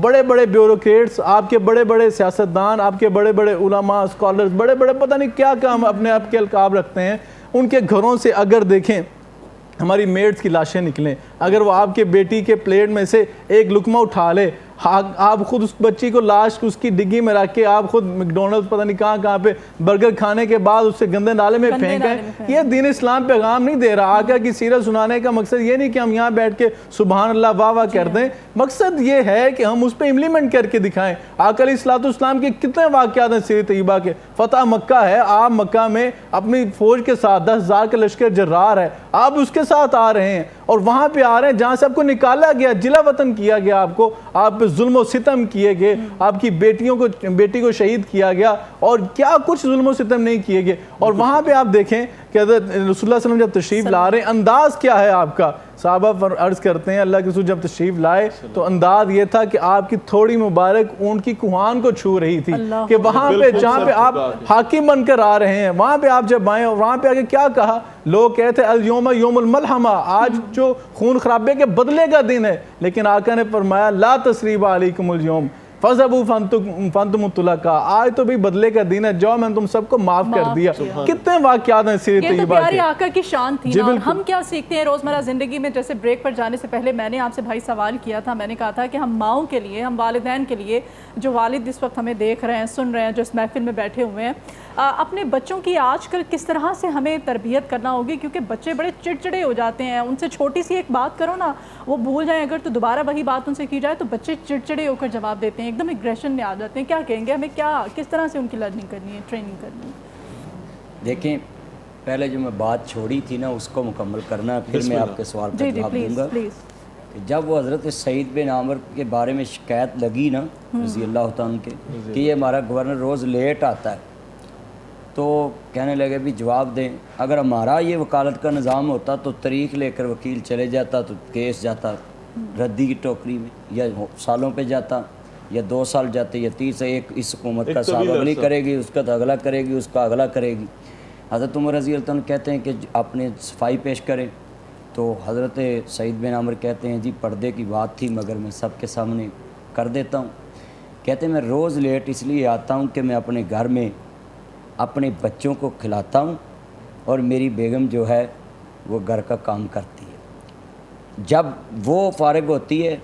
بڑے بڑے بیوروکریٹس, آپ کے بڑے بڑے سیاستدان, آپ کے بڑے بڑے علماء, اسکالرز, بڑے بڑے پتہ نہیں کیا کام اپنے آپ کے القاب رکھتے ہیں, ان کے گھروں سے اگر دیکھیں ہماری میڈز کی لاشیں نکلیں, اگر وہ آپ کے بیٹی کے پلیٹ میں سے ایک لقمہ اٹھا لے, آپ خود اس بچی کو لاش اس کی ڈگی میں رکھ کے آپ خود میکڈونلڈ پتہ نہیں کہاں پہ برگر کھانے کے بعد اسے گندے نالے میں پھینکیں. یہ دین اسلام پیغام نہیں دے رہا. آقا کی سیرت سنانے کا مقصد یہ نہیں کہ ہم یہاں بیٹھ کے سبحان اللہ واہ واہ کر دیں. مقصد یہ ہے کہ ہم اس پہ امپلیمنٹ کر کے دکھائیں. آقا علیہ الصلوۃ والسلام کے کتنے واقعات ہیں سیرت طیبہ کے. فتح مکہ ہے, آپ مکہ میں اپنی فوج کے ساتھ 10,000 کا لشکر جرار ہے, آپ اس کے ساتھ آ رہے ہیں اور وہاں پہ آ رہے ہیں جہاں سے آپ کو نکالا گیا, جلا وطن کیا گیا, آپ پہ ظلم و ستم کیے گئے, آپ کی بیٹی کو شہید کیا گیا اور کیا کچھ ظلم و ستم نہیں کیے گئے. اور وہاں پہ آپ دیکھیں کہ حضرت رسول اللہ صلی اللہ علیہ وسلم جب تشریف لا رہے ہیں, انداز کیا ہے آپ کا. صحابہ عرض کرتے ہیں اللہ کے رسول جب تشریف لائے تو انداز یہ تھا کہ آپ کی تھوڑی مبارک اونٹ کی کوہان کو چھو رہی تھی, کہ وہاں پہ جہاں پہ آپ حاکم بن کر آ رہے ہیں وہاں پہ آپ جب آئے اور وہاں پہ آگے کیا کہا, لوگ کہتے ہیں الیوم یوم الملحمہ, آج جو خون خرابے کے بدلے کا دن ہے, لیکن آقا نے فرمایا لا تثریب علیکم الیوم فَذَبُوا فَانْتُمُ الطُّلَقَاء, آج تو بھی بدلے کا دن ہے, جاؤ میں نے تم سب کو معاف کر دیا. کتنے واقعات ہیں سیرت طیبہ کے. یہ تو پیاری آقا کی شان تھی نا. ہم کیا سیکھتے ہیں روزمرہ زندگی میں. جیسے بریک پر جانے سے پہلے میں نے آپ سے بھائی سوال کیا تھا, میں نے کہا تھا کہ ہم ماؤں کے لیے, ہم والدین کے لیے, جو والد اس وقت ہمیں دیکھ رہے ہیں, سن رہے ہیں, جو اس محفل میں بیٹھے ہوئے ہیں, اپنے بچوں کی آج کل کس طرح سے ہمیں تربیت کرنا ہوگی, کیونکہ بچے بڑے چڑچڑے ہو جاتے ہیں. ان سے چھوٹی سی ایک بات کرو نا, وہ بھول جائیں اگر تو دوبارہ وہی بات ان سے کی جائے تو بچے چڑچڑے ہو کر جواب دیتے ہیں, ایک دم ایگریشن میں آ جاتے ہیں. کیا کہیں گے ہمیں, کس طرح سے ان کی لرننگ کرنی ہے, ٹریننگ کرنی ہے؟ دیکھیں پہلے جو میں بات چھوڑی تھی نا اس کو مکمل کرنا, پھر میں آپ کے سوال کا جواب دوں گا. کہ جب وہ حضرت سعید بن عامر کے بارے میں شکایت لگی نا رضی اللہ تعالیٰ کے کہ یہ ہمارا گورنر روز لیٹ آتا ہے, تو کہنے لگے بھی جواب دیں. اگر ہمارا یہ وکالت کا نظام ہوتا تو تاریخ لے کر وکیل چلے جاتا تو کیس جاتا ردی کی ٹوکری میں, یا سالوں پہ جاتا, یا 2 سال جاتے, یا 30. ایک اس حکومت کا صاحب اگلی کرے گی, اس کا تو اگلا کرے گی, اس کا اگلا کرے گی. حضرت عمر رضی اللہ عنہ کہتے ہیں کہ اپنے صفائی پیش کریں, تو حضرت سعید بن عامر کہتے ہیں جی پردے کی بات تھی مگر میں سب کے سامنے کر دیتا ہوں. کہتے ہیں میں روز لیٹ اس لیے آتا ہوں کہ میں اپنے گھر میں اپنے بچوں کو کھلاتا ہوں اور میری بیگم جو ہے وہ گھر کا کام کرتی ہے. جب وہ فارغ ہوتی ہے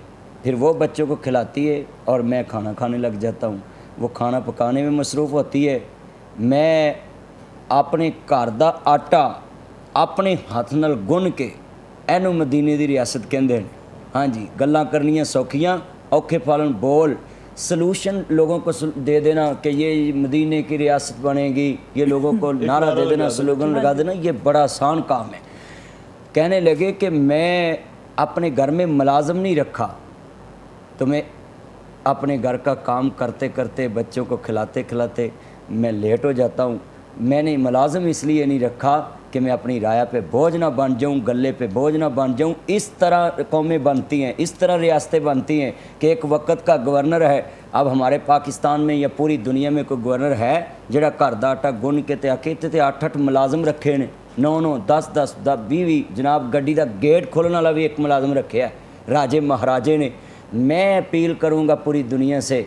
پھر وہ بچوں کو کھلاتی ہے اور میں کھانا کھانے لگ جاتا ہوں. وہ کھانا پکانے میں مصروف ہوتی ہے, میں اپنے گھر دا آٹا اپنے ہاتھ نال گن کے اینو مدینے دی ریاست کہندے ہیں. ہاں جی, گلاں کرنیاں سوکھیاں, اوکھے پالن بول, سلوشن لوگوں کو دے دینا کہ یہ مدینے کی ریاست بنے گی, یہ لوگوں کو نعرہ دے دینا, سلوگن لگا دینا, یہ بڑا آسان کام ہے. کہنے لگے کہ میں اپنے گھر میں ملازم نہیں رکھا, تو میں اپنے گھر کا کام کرتے کرتے بچوں کو کھلاتے کھلاتے میں لیٹ ہو جاتا ہوں. میں نے ملازم اس لیے نہیں رکھا کہ میں اپنی رایا پہ بوجھ نہ بن جاؤں, گلے پہ بوجھ نہ بن جاؤں. اس طرح قومیں بنتی ہیں, اس طرح ریاستیں بنتی ہیں کہ ایک وقت کا گورنر ہے. اب ہمارے پاکستان میں یا پوری دنیا میں کوئی گورنر ہے جڑا گھر دا آٹا گن کے تے کہتے تے 8 ملازم رکھے نے, 9 10 20 جناب گڈی دا گیٹ کھولنے والا بھی ایک ملازم رکھے ہے, راجے مہاراجے نے. میں اپیل کروں گا پوری دنیا سے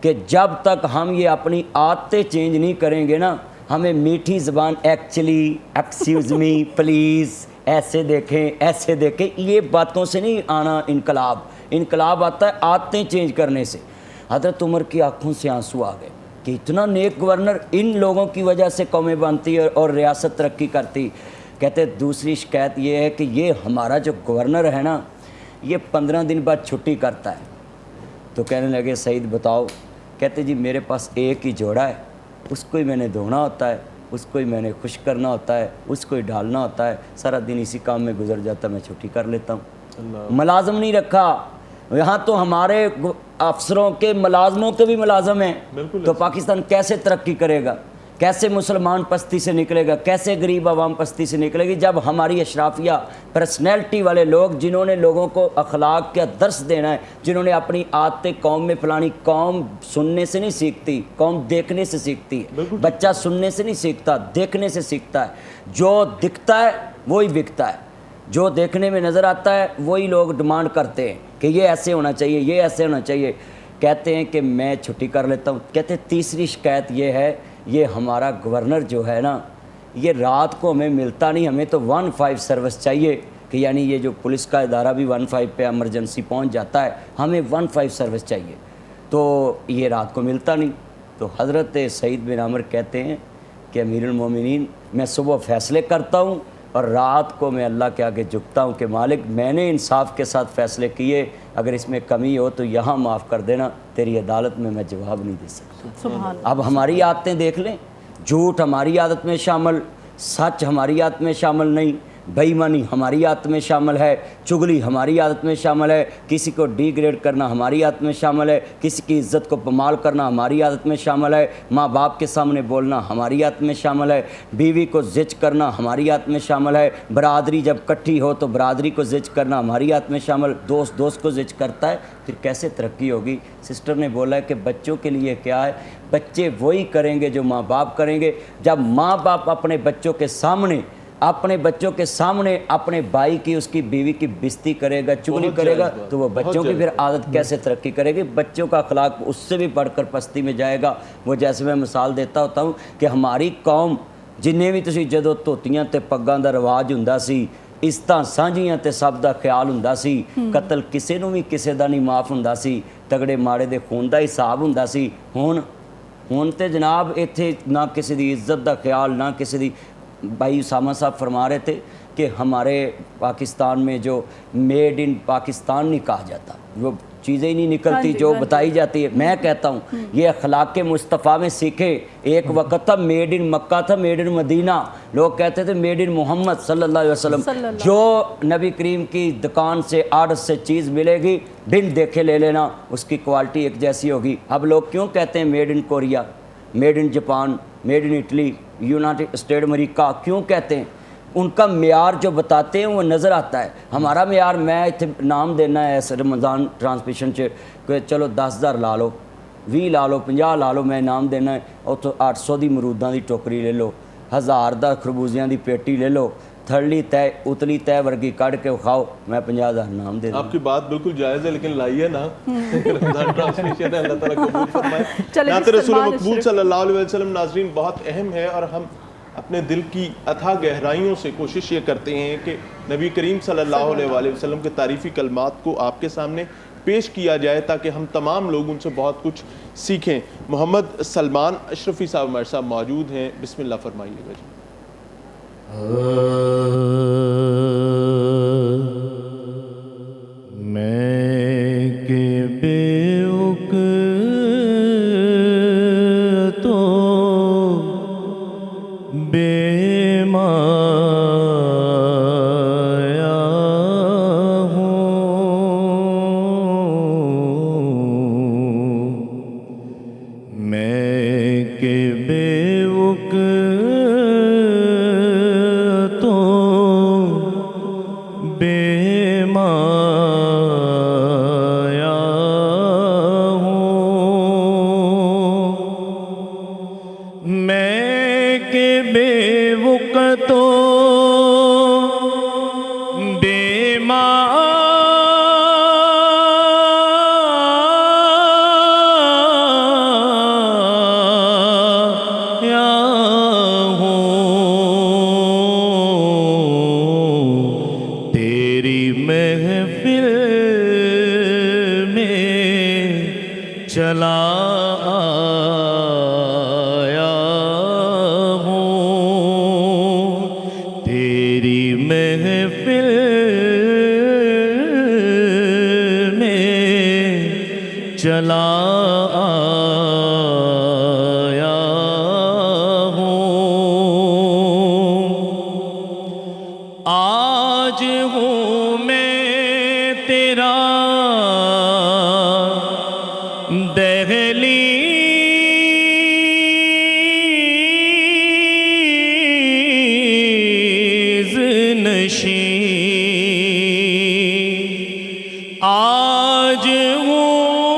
کہ جب تک ہم یہ اپنی عادتیں چینج نہیں کریں گے نا, ہمیں میٹھی زبان ایکچولی, ایکسکیوز می, پلیز, ایسے دیکھیں, یہ باتوں سے نہیں آنا انقلاب. انقلاب آتا ہے عادتیں چینج کرنے سے. حضرت عمر کی آنکھوں سے آنسو آ گئے کہ اتنا نیک گورنر, ان لوگوں کی وجہ سے قومیں بنتی اور ریاست ترقی کرتی. کہتے دوسری شکایت یہ ہے کہ یہ ہمارا جو گورنر ہے نا یہ 15 دن بعد چھٹی کرتا ہے. تو کہنے لگے سعید بتاؤ. کہتے جی میرے پاس ایک ہی جوڑا ہے, اس کو ہی میں نے دھونا ہوتا ہے, اس کو ہی میں نے خشک کرنا ہوتا ہے, اس کو ہی ڈالنا ہوتا ہے, سارا دن اسی کام میں گزر جاتا ہے, میں چھٹی کر لیتا ہوں. ملازم نہیں رکھا. یہاں تو ہمارے افسروں کے ملازموں کے بھی ملازم ہیں, تو پاکستان کیسے ترقی کرے گا, کیسے مسلمان پستی سے نکلے گا, کیسے غریب عوام پستی سے نکلے گی, جب ہماری اشرافیہ پرسنالٹی والے لوگ جنہوں نے لوگوں کو اخلاق کا درس دینا ہے, جنہوں نے اپنی عادتیں قوم میں پھیلانی. قوم سننے سے نہیں سیکھتی, قوم دیکھنے سے سیکھتی ہے. بچہ سننے سے نہیں سیکھتا, دیکھنے سے سیکھتا ہے. جو دکھتا ہے وہی بکتا ہے, جو دیکھنے میں نظر آتا ہے وہی لوگ ڈیمانڈ کرتے ہیں کہ یہ ایسے ہونا چاہیے, یہ ایسے ہونا چاہیے. کہتے ہیں کہ میں چھٹی کر لیتا ہوں. کہتے تیسری شکایت یہ ہے, یہ ہمارا گورنر جو ہے نا یہ رات کو ہمیں ملتا نہیں, ہمیں تو 1-5 سروس چاہیے. کہ یعنی یہ جو پولیس کا ادارہ بھی 15 پہ ایمرجنسی پہنچ جاتا ہے، ہمیں 15 سروس چاہیے، تو یہ رات کو ملتا نہیں۔ تو حضرت سعید بن عمر کہتے ہیں کہ امیر المومنین میں صبح فیصلے کرتا ہوں اور رات کو میں اللہ کے آگے جھکتا ہوں کہ مالک میں نے انصاف کے ساتھ فیصلے کیے، اگر اس میں کمی ہو تو یہاں معاف کر دینا، تیری عدالت میں جواب نہیں دے سکتا۔ سبحان اب ہماری عادتیں دیکھ لیں، جھوٹ ہماری عادت میں شامل، سچ ہماری عادت میں شامل نہیں، بے ایمانی ہماری عادت میں شامل ہے، چغلی ہماری عادت میں شامل ہے، کسی کو ڈی گریڈ کرنا ہماری عادت میں شامل ہے، کسی کی عزت کو پامال کرنا ہماری عادت میں شامل ہے، ماں باپ کے سامنے بولنا ہماری عادت میں شامل ہے، بیوی کو زچ کرنا ہماری عادت میں شامل ہے، برادری جب کٹھی ہو تو برادری کو زچ کرنا ہماری عادت میں شامل، دوست کو زچ کرتا ہے، پھر کیسے ترقی ہوگی؟ سسٹر نے بولا ہے کہ بچوں کے لیے کیا ہے، بچے وہی کریں گے جو ماں باپ کریں گے۔ جب ماں باپ اپنے بچوں کے سامنے اپنے بھائی کی، اس کی بیوی کی بےزتی کرے گا، چغلی کرے گا، تو وہ بچوں کی پھر عادت کیسے ترقی کرے گی؟ بچوں کا اخلاق اس سے بھی بڑھ کر پستی میں جائے گا۔ وہ جیسے میں مثال دیتا ہوتا ہوں کہ ہماری قوم جنہیں بھی تسی جدو دھوتیاں تے پگاں دا رواج ہوندا سی، عزتاں سانجھیاں تے سب دا خیال ہوندا سی، قتل کسے نوں بھی کسے دا نہیں معاف ہوندا سی، تگڑے ماڑے دے خون دا حساب ہوندا سی۔ ہن تے جناب ایتھے نہ کسی دی عزت دا خیال، نہ کسی دی۔ بھائی اسامہ صاحب فرما رہے تھے کہ ہمارے پاکستان میں جو میڈ ان پاکستان نہیں کہا جاتا، وہ چیزیں ہی نہیں نکلتی جو بتائی جاتی ہے۔ میں کہتا ہوں یہ اخلاق مصطفیٰ میں سیکھیں۔ ایک وقت تھا میڈ ان مکہ تھا، میڈ ان مدینہ، لوگ کہتے تھے میڈ ان محمد صلی اللہ علیہ وسلم۔ جو نبی کریم کی دکان سے آرڈر سے چیز ملے گی بن دیکھے لے لینا، اس کی کوالٹی ایک جیسی ہوگی۔ اب لوگ کیوں کہتے ہیں made in Korea, made in Japan, made in Italy, United State America, کیوں کہتے ہیں؟ ان کا معیار جو بتاتے ہیں وہ نظر آتا ہے۔ ہمارا معیار، میں اتنے نام دینا ہے اس رمضان ٹرانسمیشن سے کہ چلو 10,000 لا لو، 20 لا لو، 50 لا لو، میں نام دینا ہے، اور تو 800 دی مروداں دی ٹوکری لے لو، 1000 دا خربوزیاں دی پیٹی لے لو، تھرلی تے اتلی تے ورگی کڑ کے کھاؤ، میں 50,000 نام دے دوں۔ آپ کی بات بالکل جائز ہے، لیکن لائیے نا رمضان ٹرانسمیشن ہے، اللہ تعالیٰ قبول فرمائے۔ نعت رسول مقبول صلی اللہ علیہ وسلم ناظرین بہت اہم ہے، اور ہم اپنے دل کی اتھا گہرائیوں سے کوشش یہ کرتے ہیں کہ نبی کریم صلی اللہ علیہ وآلہ وسلم کے تعریفی کلمات کو آپ کے سامنے پیش کیا جائے تاکہ ہم تمام لوگ ان سے بہت کچھ سیکھیں۔ محمد سلمان اشرفی صاحب ہمارے صاحب موجود ہیں، بسم اللہ فرمائیے گا جی۔ میں کہ بے اک تو بے مایا ہوں، میں کہ بے اک تو بے مایا ہوں، میں کہ بے وقتوں بے مایا ہوں، تیری محفل میں چلا آیا ہوں، تیری محفل میں چلا آیا ہوں، آج ہوں میں تیرا دہلیز نشین، آج ہوں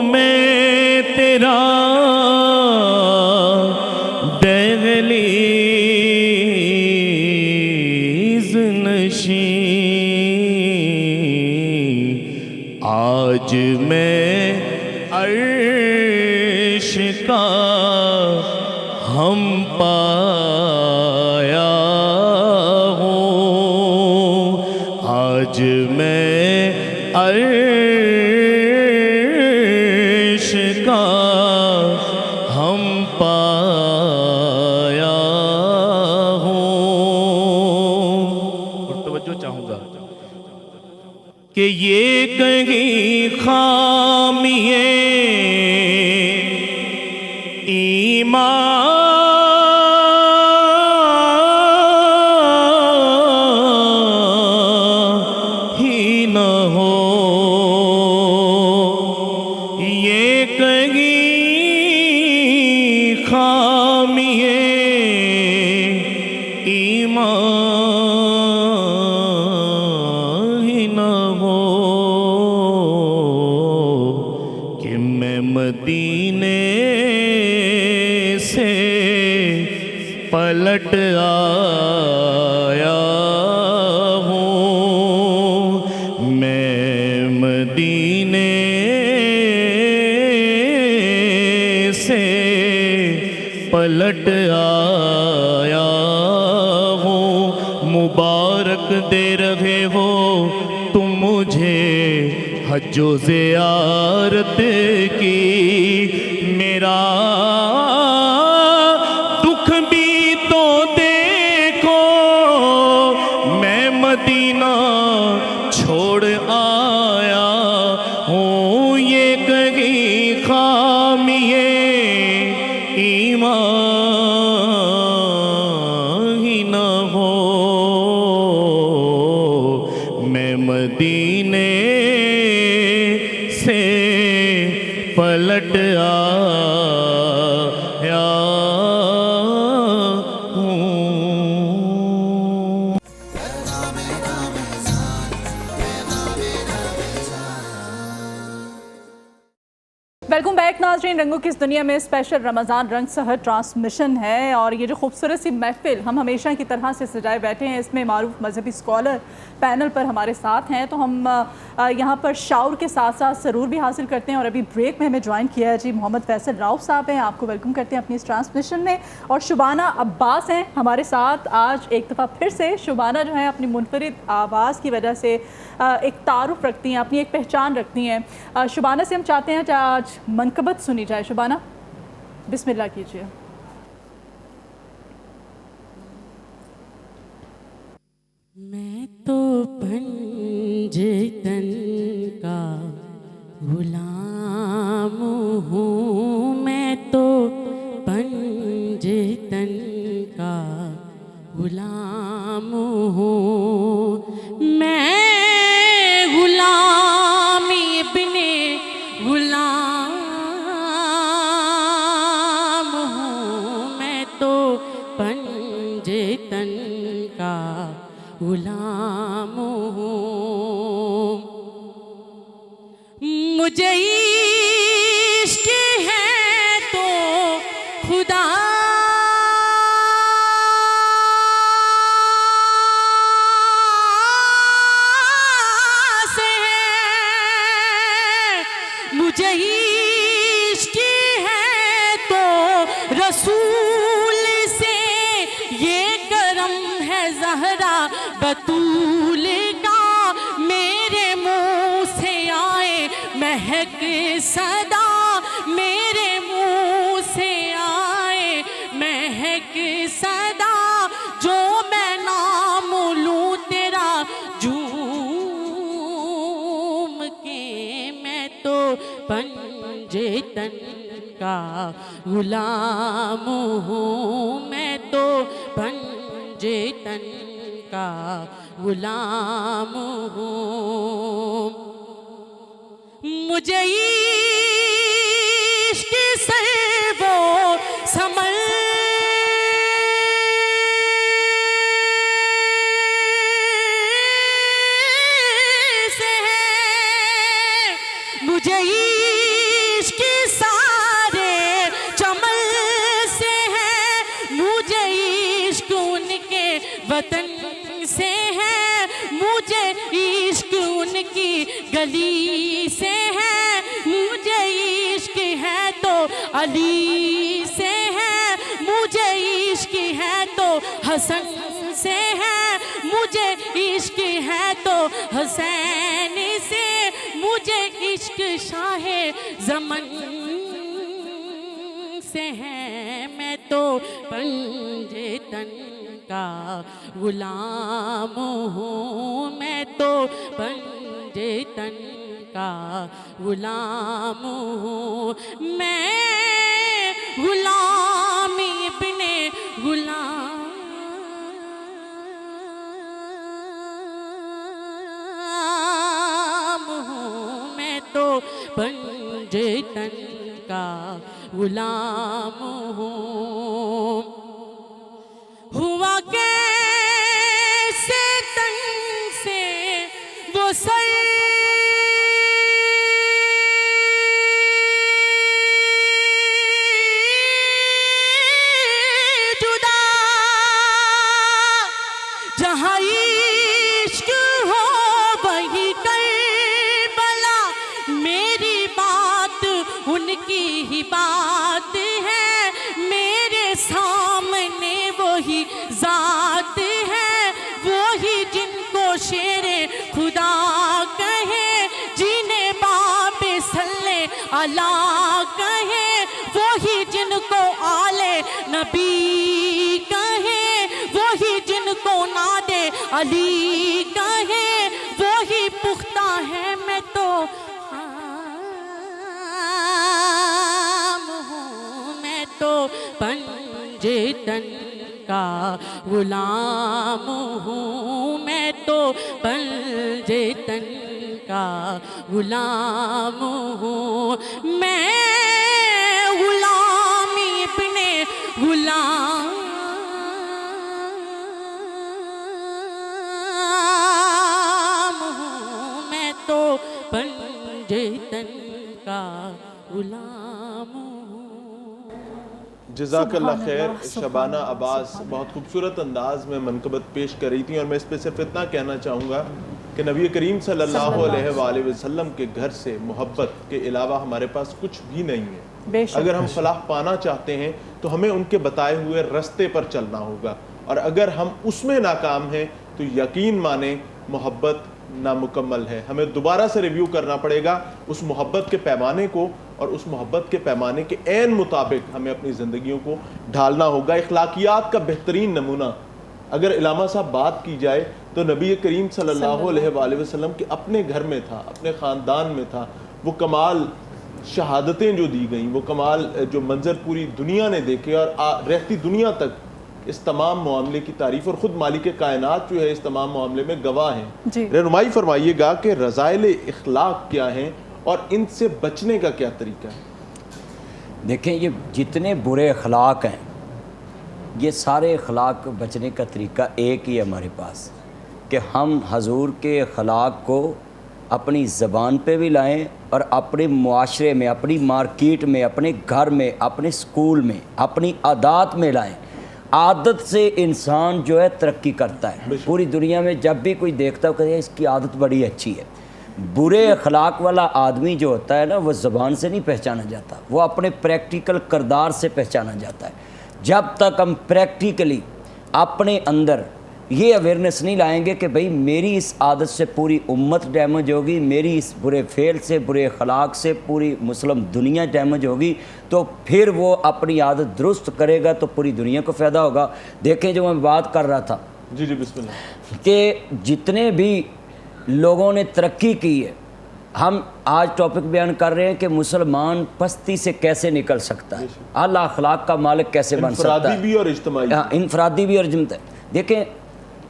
میں تیرا دہلیز نشین، آج میں عرش کا ہم پایا ہوں، آج میں عرش کا ہم پایا ہوں. اور توجہ چاہوں گا کہ یہ کہیں خامیے ایمان ہی نہ ہو, یہ کہیں خامیے ایمان ہی نہ ہو کہ میں مدینے سے پلٹ آیا ہوں, میں مدینے سے پلٹ آیا ہوں. مبارک دے رہے ہو تم مجھے حج و زیارت کی, میرا دکھ بھی تو دیکھو, میں مدینہ چھوڑ آیا ہوں. یہ کہیں خامیے ایمان ہی نہ ہو, میں مدینے سے پلٹ آیا ہوں. ویلکم بیک ناظرین, رنگوں کی اس دنیا میں اسپیشل رمضان رنگ سحر ٹرانسمیشن ہے, اور یہ جو خوبصورت سی محفل ہم ہمیشہ کی طرح سے سجائے بیٹھے ہیں, اس میں معروف مذہبی اسکالر پینل پر ہمارے ساتھ ہیں. تو ہم یہاں پر شعور کے ساتھ ساتھ سرور بھی حاصل کرتے ہیں, اور ابھی بریک میں ہمیں جوائن کیا ہے جی محمد فیصل راؤف صاحب ہیں, آپ کو ویلکم کرتے ہیں اپنی اس ٹرانسمیشن میں, اور شبانہ عباس ہیں ہمارے ساتھ. آج ایک دفعہ پھر سے شبانہ جو ہے اپنی منفرد آواز کی وجہ سے ایک تعارف رکھتی ہیں, اپنی ایک پہچان رکھتی ہیں. شبانہ سے ہم چاہتے ہیں کہ آج منقبت سنی جائے. شبانہ بسم اللہ کیجیے. میں تو پنجتن کا غلام ہوں, میں تو پنجتن کا غلام ہوں, میں غلام ابن غلام ہوں, میں تو پنجتن کا غلام ہوں. مجھے عشق ہے تو خدا سے ہے, مجھے عشق ہے تو رسول سے, یہ کرم ہے زہرا بطول کا, میرے منہ سے آئے مہک صدا, میرے منہ سے آئے مہک صدا, جو میں نام لوں تیرا جھوم کے, میں تو پنجتن کا غلام ہوں, میں تو پنجتن کا غلام ہوں. مجھے عشق سے وہ سمر سے ہے, مجھے عشق سارے چمن سے ہے, مجھے عشق ان کے وطن سے ہے, مجھے عشق ان کی گلی سے ہے, مجھے عشق ہے تو علی سے ہے, مجھے عشق ہے تو حسن سے ہے, مجھے عشق ہے تو حسین سے، مجھے عشق شاہ زمن سے ہے، میں تو پنجے تن کا غلام ہوں، میں تو پنجے تن کا غلام ہوں، میں غلام ابن غلام ہوں، میں تو پنجے تن کا غلام ہوں۔ ہوا کیسے تن سے وہ سر جدا، جہاں عشق ہو وہی کربلا، میری بات ان کی ہی بات ہے، میرے سامنے وہی ذات ہے، وہی جن کو شیر خدا کہے، جنہیں باب صلی اللہ کہے، وہی جن کو آل نبی کہے، وہی جن کو ناد علی کہے، وہی پختہ ہے، میں تو میں تو پنجے تن کا غلام ہوں، میں تو پنجے تن کا غلام ہوں، میں غلام ابن غلام ہوں، میں تو پنجے تن کا غلام ہوں۔ جزاک اللہ خیر۔ شبانہ عباس بہت خوبصورت انداز میں منقبت پیش کر رہی تھی، اور میں اس پہ صرف اتنا کہنا چاہوں گا کہ نبی کریم صلی اللہ علیہ وآلہ وسلم کے گھر سے محبت کے علاوہ ہمارے پاس کچھ بھی نہیں ہے۔ اگر ہم فلاح پانا چاہتے ہیں تو ہمیں ان کے بتائے ہوئے رستے پر چلنا ہوگا، اور اگر ہم اس میں ناکام ہیں تو یقین مانیں محبت نامکمل ہے۔ ہمیں دوبارہ سے ریویو کرنا پڑے گا اس محبت کے پیمانے کو، اور اس محبت کے پیمانے کے عین مطابق ہمیں اپنی زندگیوں کو ڈھالنا ہوگا۔ اخلاقیات کا بہترین نمونہ اگر علامہ صاحب بات کی جائے تو نبی کریم صلی اللہ علیہ وآلہ وسلم کے اپنے گھر میں تھا، اپنے خاندان میں تھا، وہ کمال شہادتیں جو دی گئیں، وہ کمال جو منظر پوری دنیا نے دیکھے اور رہتی دنیا تک اس تمام معاملے کی تعریف، اور خود مالک کائنات جو ہے اس تمام معاملے میں گواہ ہیں۔ رہنمائی فرمائیے گا کہ رذائل اخلاق کیا ہیں اور ان سے بچنے کا کیا طریقہ ہے؟ دیکھیں، یہ جتنے برے اخلاق ہیں، یہ سارے اخلاق بچنے کا طریقہ ایک ہی ہے ہمارے پاس، کہ ہم حضور کے اخلاق کو اپنی زبان پہ بھی لائیں اور اپنے معاشرے میں، اپنی مارکیٹ میں، اپنے گھر میں، اپنے سکول میں، اپنی عادات میں لائیں۔ عادت سے انسان جو ہے ترقی کرتا ہے۔ پوری دنیا میں جب بھی کوئی دیکھتا ہے کہتا ہے اس کی عادت بڑی اچھی ہے۔ برے اخلاق والا آدمی جو ہوتا ہے نا، وہ زبان سے نہیں پہچانا جاتا، وہ اپنے پریکٹیکل کردار سے پہچانا جاتا ہے۔ جب تک ہم پریکٹیکلی اپنے اندر یہ اویئرنیس نہیں لائیں گے کہ بھئی میری اس عادت سے پوری امت ڈیمیج ہوگی، میری اس برے فعل سے، برے اخلاق سے پوری مسلم دنیا ڈیمیج ہوگی، تو پھر وہ اپنی عادت درست کرے گا تو پوری دنیا کو فائدہ ہوگا۔ دیکھیں، جو میں بات کر رہا تھا جی بسم اللہ، کہ جتنے بھی لوگوں نے ترقی کی ہے، ہم آج ٹاپک بیان کر رہے ہیں کہ مسلمان پستی سے کیسے نکل سکتا ہے، اعلیٰ اخلاق کا مالک کیسے بن سکتا ہے، انفرادی بھی اور اجتماعی۔ انفرادی بھی اور اجتماعی۔ دیکھیں،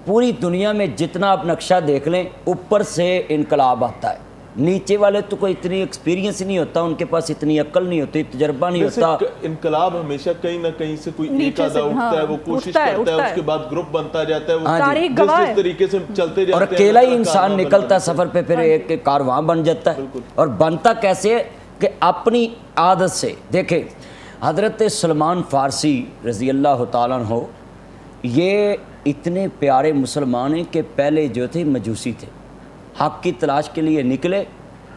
پوری دنیا میں جتنا آپ نقشہ دیکھ لیں، اوپر سے انقلاب آتا ہے، نیچے والے تو کوئی اتنی ایکسپیرینس نہیں ہوتا، ان کے پاس اتنی عقل نہیں ہوتی، تجربہ نہیں ہوتا۔ انقلاب ہمیشہ کہیں نہ کہیں سے کوئی ایک آدھا اٹھتا ہے، وہ کوشش کرتا ہے، اس کے بعد گروپ بنتا جاتا ہے، وہ جس طریقے سے چلتے جاتے ہیں، اور اکیلا ہی انسان نکلتا ہے سفر پہ، پھر ایک کارواں بن جاتا ہے۔ اور بنتا کیسے کہ اپنی عادت سے۔ دیکھیں، حضرت سلمان فارسی رضی اللہ تعالیٰ عنہ، یہ اتنے پیارے مسلمان ہیں کہ پہلے جو تھے مجوسی تھے، حق کی تلاش کے لیے نکلے۔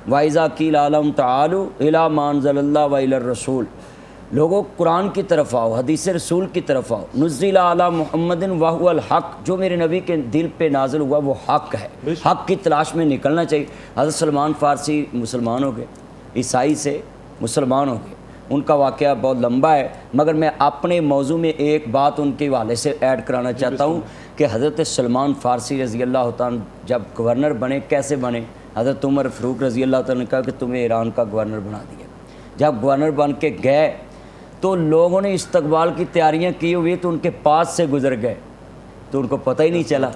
وَإِذَا قِيلَ لَهُمْ تَعَالُوا إِلَىٰ مَا أَنزَلَ اللَّهُ وَإِلَى الرَّسُولِ، لوگوں قرآن کی طرف آؤ، حدیث رسول کی طرف آؤ. نزل علی محمد وہو الحق، جو میرے نبی کے دل پہ نازل ہوا وہ حق ہے. حق کی تلاش میں نکلنا چاہیے. حضرت سلمان فارسی مسلمان ہو گئے، عیسائی سے مسلمان ہو گئے. ان کا واقعہ بہت لمبا ہے، مگر میں اپنے موضوع میں ایک بات ان کے حوالے سے ایڈ کرانا چاہتا ہوں کہ حضرت سلمان فارسی رضی اللہ تعالیٰ جب گورنر بنے، کیسے بنے؟ حضرت عمر فاروق رضی اللہ تعالیٰ نے کہا کہ تمہیں ایران کا گورنر بنا دیا. جب گورنر بن کے گئے تو لوگوں نے استقبال کی تیاریاں کی ہوئی تو ان کے پاس سے گزر گئے تو ان کو پتہ ہی نہیں چلا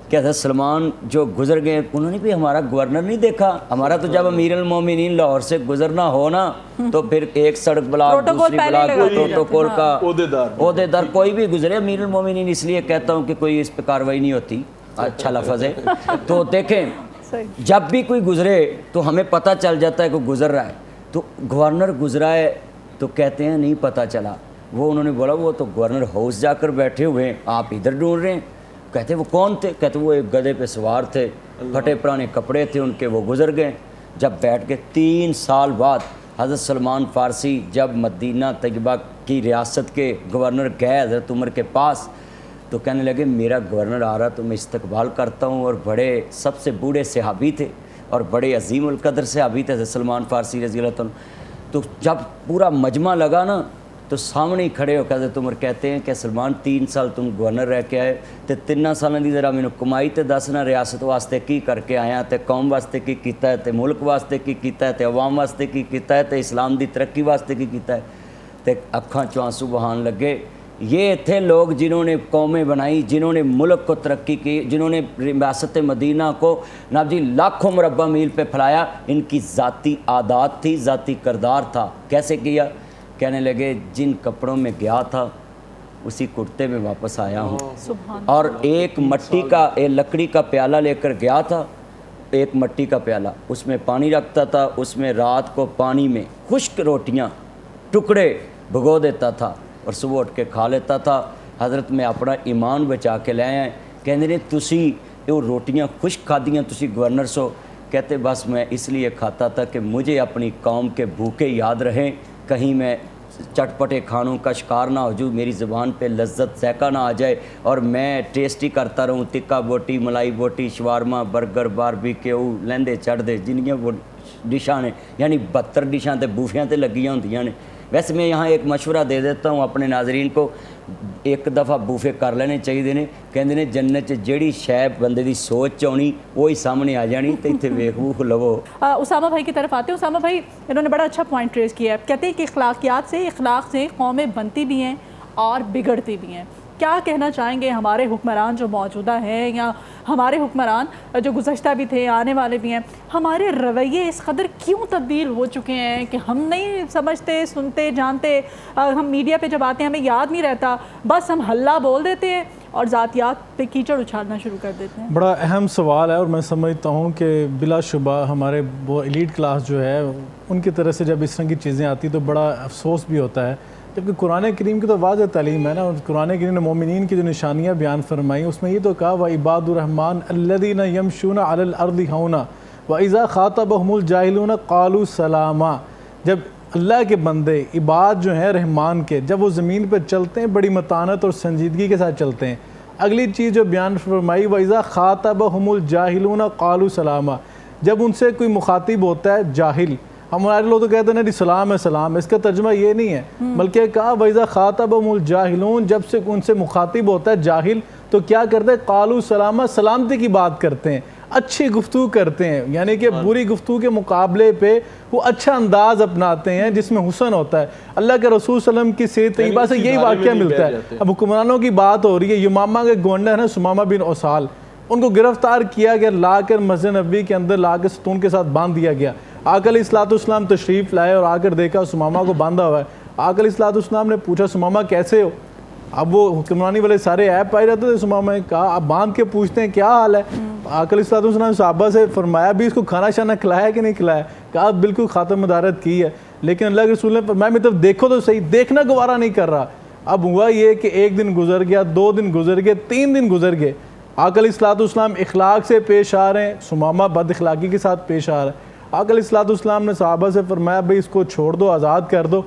کہ حضرت سلمان جو گزر گئے انہوں نے بھی ہمارا گورنر نہیں دیکھا. ہمارا تو جب امیر المومنین لاہور سے گزرنا ہو نا تو پھر ایک سڑک بلاک، دوسری بلاک، پروٹوکول کا عہدیدار کوئی بھی گزرے. امیر المومنین اس لیے کہتا ہوں کہ کوئی اس پہ کارروائی نہیں ہوتی، اچھا لفظ ہے. تو دیکھیں جب بھی کوئی گزرے تو ہمیں پتہ چل جاتا ہے کہ گزر رہا ہے. تو گورنر گزرا ہے تو کہتے ہیں نہیں پتہ چلا. وہ انہوں نے بولا وہ تو گورنر ہاؤس جا کر بیٹھے ہوئے ہیں، آپ ادھر ڈھونڈ رہے ہیں. کہتے وہ کون تھے؟ کہتے وہ ایک گدھے پہ سوار تھے، پھٹے پرانے کپڑے تھے ان کے، وہ گزر گئے. جب بیٹھ کے 3 سال بعد حضرت سلمان فارسی جب مدینہ طیبہ کی ریاست کے گورنر گئے حضرت عمر کے پاس تو کہنے لگے میرا گورنر آ رہا تو میں استقبال کرتا ہوں. اور بڑے سب سے بوڑھے صحابی تھے اور بڑے عظیم القدر صحابی تھے حضرت سلمان فارسی رضی اللہ عنہ. تو جب پورا مجمع لگا نا تو سامنے ہی کھڑے ہو کے حضرت عمر کہتے ہیں کہ سلمان 3 سال تم گورنر رہ کے آئے تے 3 سالوں کی ذرا مینوں کمائی تے دسنا، ریاست واسطے کی کر کے آیا تے قوم واسطے کی کیتا ہے تے ملک واسطے کی کیتا ہے تے عوام واسطے کی کیتا ہے تے اسلام دی ترقی واسطے کی کیتا ہے. تے اکھاں چوں آنسو بہان لگے. یہ تھے لوگ جنہوں نے قومیں بنائی، جنہوں نے ملک کو ترقی کی، جنہوں نے ریاست مدینہ کو ناب جی لاکھوں مربع میل پہ پھیلایا. ان کی ذاتی عادات تھی، ذاتی کردار تھا. کیسے کیا؟ کہنے لگے جن کپڑوں میں گیا تھا اسی کرتے میں واپس آیا ہوں. اور ایک مٹی کا ایک لکڑی کا پیالہ لے کر گیا تھا، ایک مٹی کا پیالہ، اس میں پانی رکھتا تھا، اس میں رات کو پانی میں خشک روٹیاں ٹکڑے بھگو دیتا تھا اور صبح اٹھ کے کھا لیتا تھا. حضرت میں اپنا ایمان بچا کے لے آئے. کہنے نے تسی وہ روٹیاں خشک کھادیاں تسی گورنر سو؟ کہتے بس میں اس لیے کھاتا تھا کہ مجھے اپنی قوم کے بھوکے یاد رہیں، کہیں میں چٹ پٹے کھانوں کا شکار نہ ہو جوں، میری زبان پہ لذت ذائقہ نہ آ جائے اور میں ٹیسٹی کرتا رہوں. ٹکا بوٹی، ملائی بوٹی، شوارما، برگر، باربیکیو، لیندے چڑھ دے جنیاں وہ ڈشاں نے، یعنی 72 ڈشاں تے بوفیاں تے لگیاں ہوندیاں نے. ویسے میں یہاں ایک مشورہ دے دیتا ہوں اپنے ناظرین کو، ایک دفعہ بوفے کر لینے چاہیے نے. کہندے نے جنت جیڑی شے بندے دی سوچ چونی وہی سامنے آ جانی تے ایتھے ویکھ ووکھ لو. اسامہ بھائی کی طرف آتے ہیں. اسامہ بھائی انہوں نے بڑا اچھا پوائنٹ ریز کیا ہے. کہتے ہیں کہ اخلاقیات سے، اخلاق سے قومیں بنتی بھی ہیں اور بگڑتی بھی ہیں. کیا کہنا چاہیں گے ہمارے حکمران جو موجودہ ہیں یا ہمارے حکمران جو گزشتہ بھی تھے، آنے والے بھی ہیں، ہمارے رویے اس قدر کیوں تبدیل ہو چکے ہیں کہ ہم نہیں سمجھتے، سنتے، جانتے؟ ہم میڈیا پہ جب آتے ہیں ہمیں یاد نہیں رہتا، بس ہم ہلہ بول دیتے ہیں اور ذاتیات پہ کیچڑ اچھالنا شروع کر دیتے ہیں. بڑا اہم سوال ہے اور میں سمجھتا ہوں کہ بلا شبہ ہمارے وہ ایلیٹ کلاس جو ہے ان کی طرح سے جب اس طرح کی چیزیں آتی تو بڑا افسوس بھی ہوتا ہے. جبکہ قرآن کریم کی تو واضح تعلیم ہے نا. قرآن کریم نے مومنین کی جو نشانیاں بیان فرمائیں اس میں یہ تو کہا وَعِبَادُ الرَّحْمَٰنِ الَّذِينَ يَمْشُونَ عَلَى الْأَرْضِ هَوْنًا وَإِذَا خَاطَبَهُمُ الْجَاهِلُونَ قَالُوا سَلَامًا. جب اللہ کے بندے عباد جو ہیں رحمان کے، جب وہ زمین پہ چلتے ہیں بڑی متانت اور سنجیدگی کے ساتھ چلتے ہیں. اگلی چیز جو بیان فرمائی وَإِذَا خَاطَبَهُمُ الْجَاهِلُونَ قَالُوا سَلَامًا. جب ان سے کوئی مخاطب ہوتا ہے جاہل، ہمارے لوگ تو کہتے ہیں نہیں سلام ہے سلام ہے، اس کا ترجمہ یہ نہیں ہے بلکہ کہا وَإِذَا خَاطَبَهُمُ الْجَاهِلُونَ. جب سے ان سے مخاطب ہوتا ہے جاہل تو کیا کرتے ہیں؟ قالوا سلاما، سلامتی کی بات کرتے ہیں، اچھی گفتگو کرتے ہیں، یعنی کہ بری گفتگو کے مقابلے پہ وہ اچھا انداز اپناتے ہیں جس میں حسن ہوتا ہے. اللہ کے رسول صلی اللہ علیہ وسلم کی سیرت طیبہ سے یہی واقعہ ملتا ہے. اب حکمرانوں کی بات ہو رہی ہے. یمامہ کے گورنر ہیں سمامہ بن اسال، ان کو گرفتار کیا گیا، لا کر مسجد نبوی کے اندر لا کے ستون کے ساتھ باندھ دیا گیا. آقا علیہ السلام تشریف لائے اور آ کر دیکھا سمامہ کو باندھا ہوا ہے. آقا علیہ السلام نے پوچھا سمامہ کیسے ہو؟ اب وہ حکمرانی والے سارے ایپ پائے رہتے تھے. سمامہ نے کہا آپ باندھ کے پوچھتے ہیں کیا حال ہے؟ آقا علیہ السلام صحابہ سے فرمایا بھی اس کو کھانا شانا کھلایا کہ نہیں کھلایا؟ کہا بالکل خاتم مدارت کی ہے، لیکن اللہ کے رسول نے فرمایا میں طرف دیکھو تو صحیح، دیکھنا گوارا نہیں کر رہا. اب ہوا یہ کہ 1 دن گزر گیا، 2 دن گزر گئے، 3 دن گزر گئے. آقا علیہ السلام اخلاق سے پیش آ رہے ہیں، سمامہ بد اخلاقی کے ساتھ پیش آ رہا ہے. آقا علیہ السلام نے صحابہ سے فرمایا بھئی اس کو چھوڑ دو، آزاد کر دو،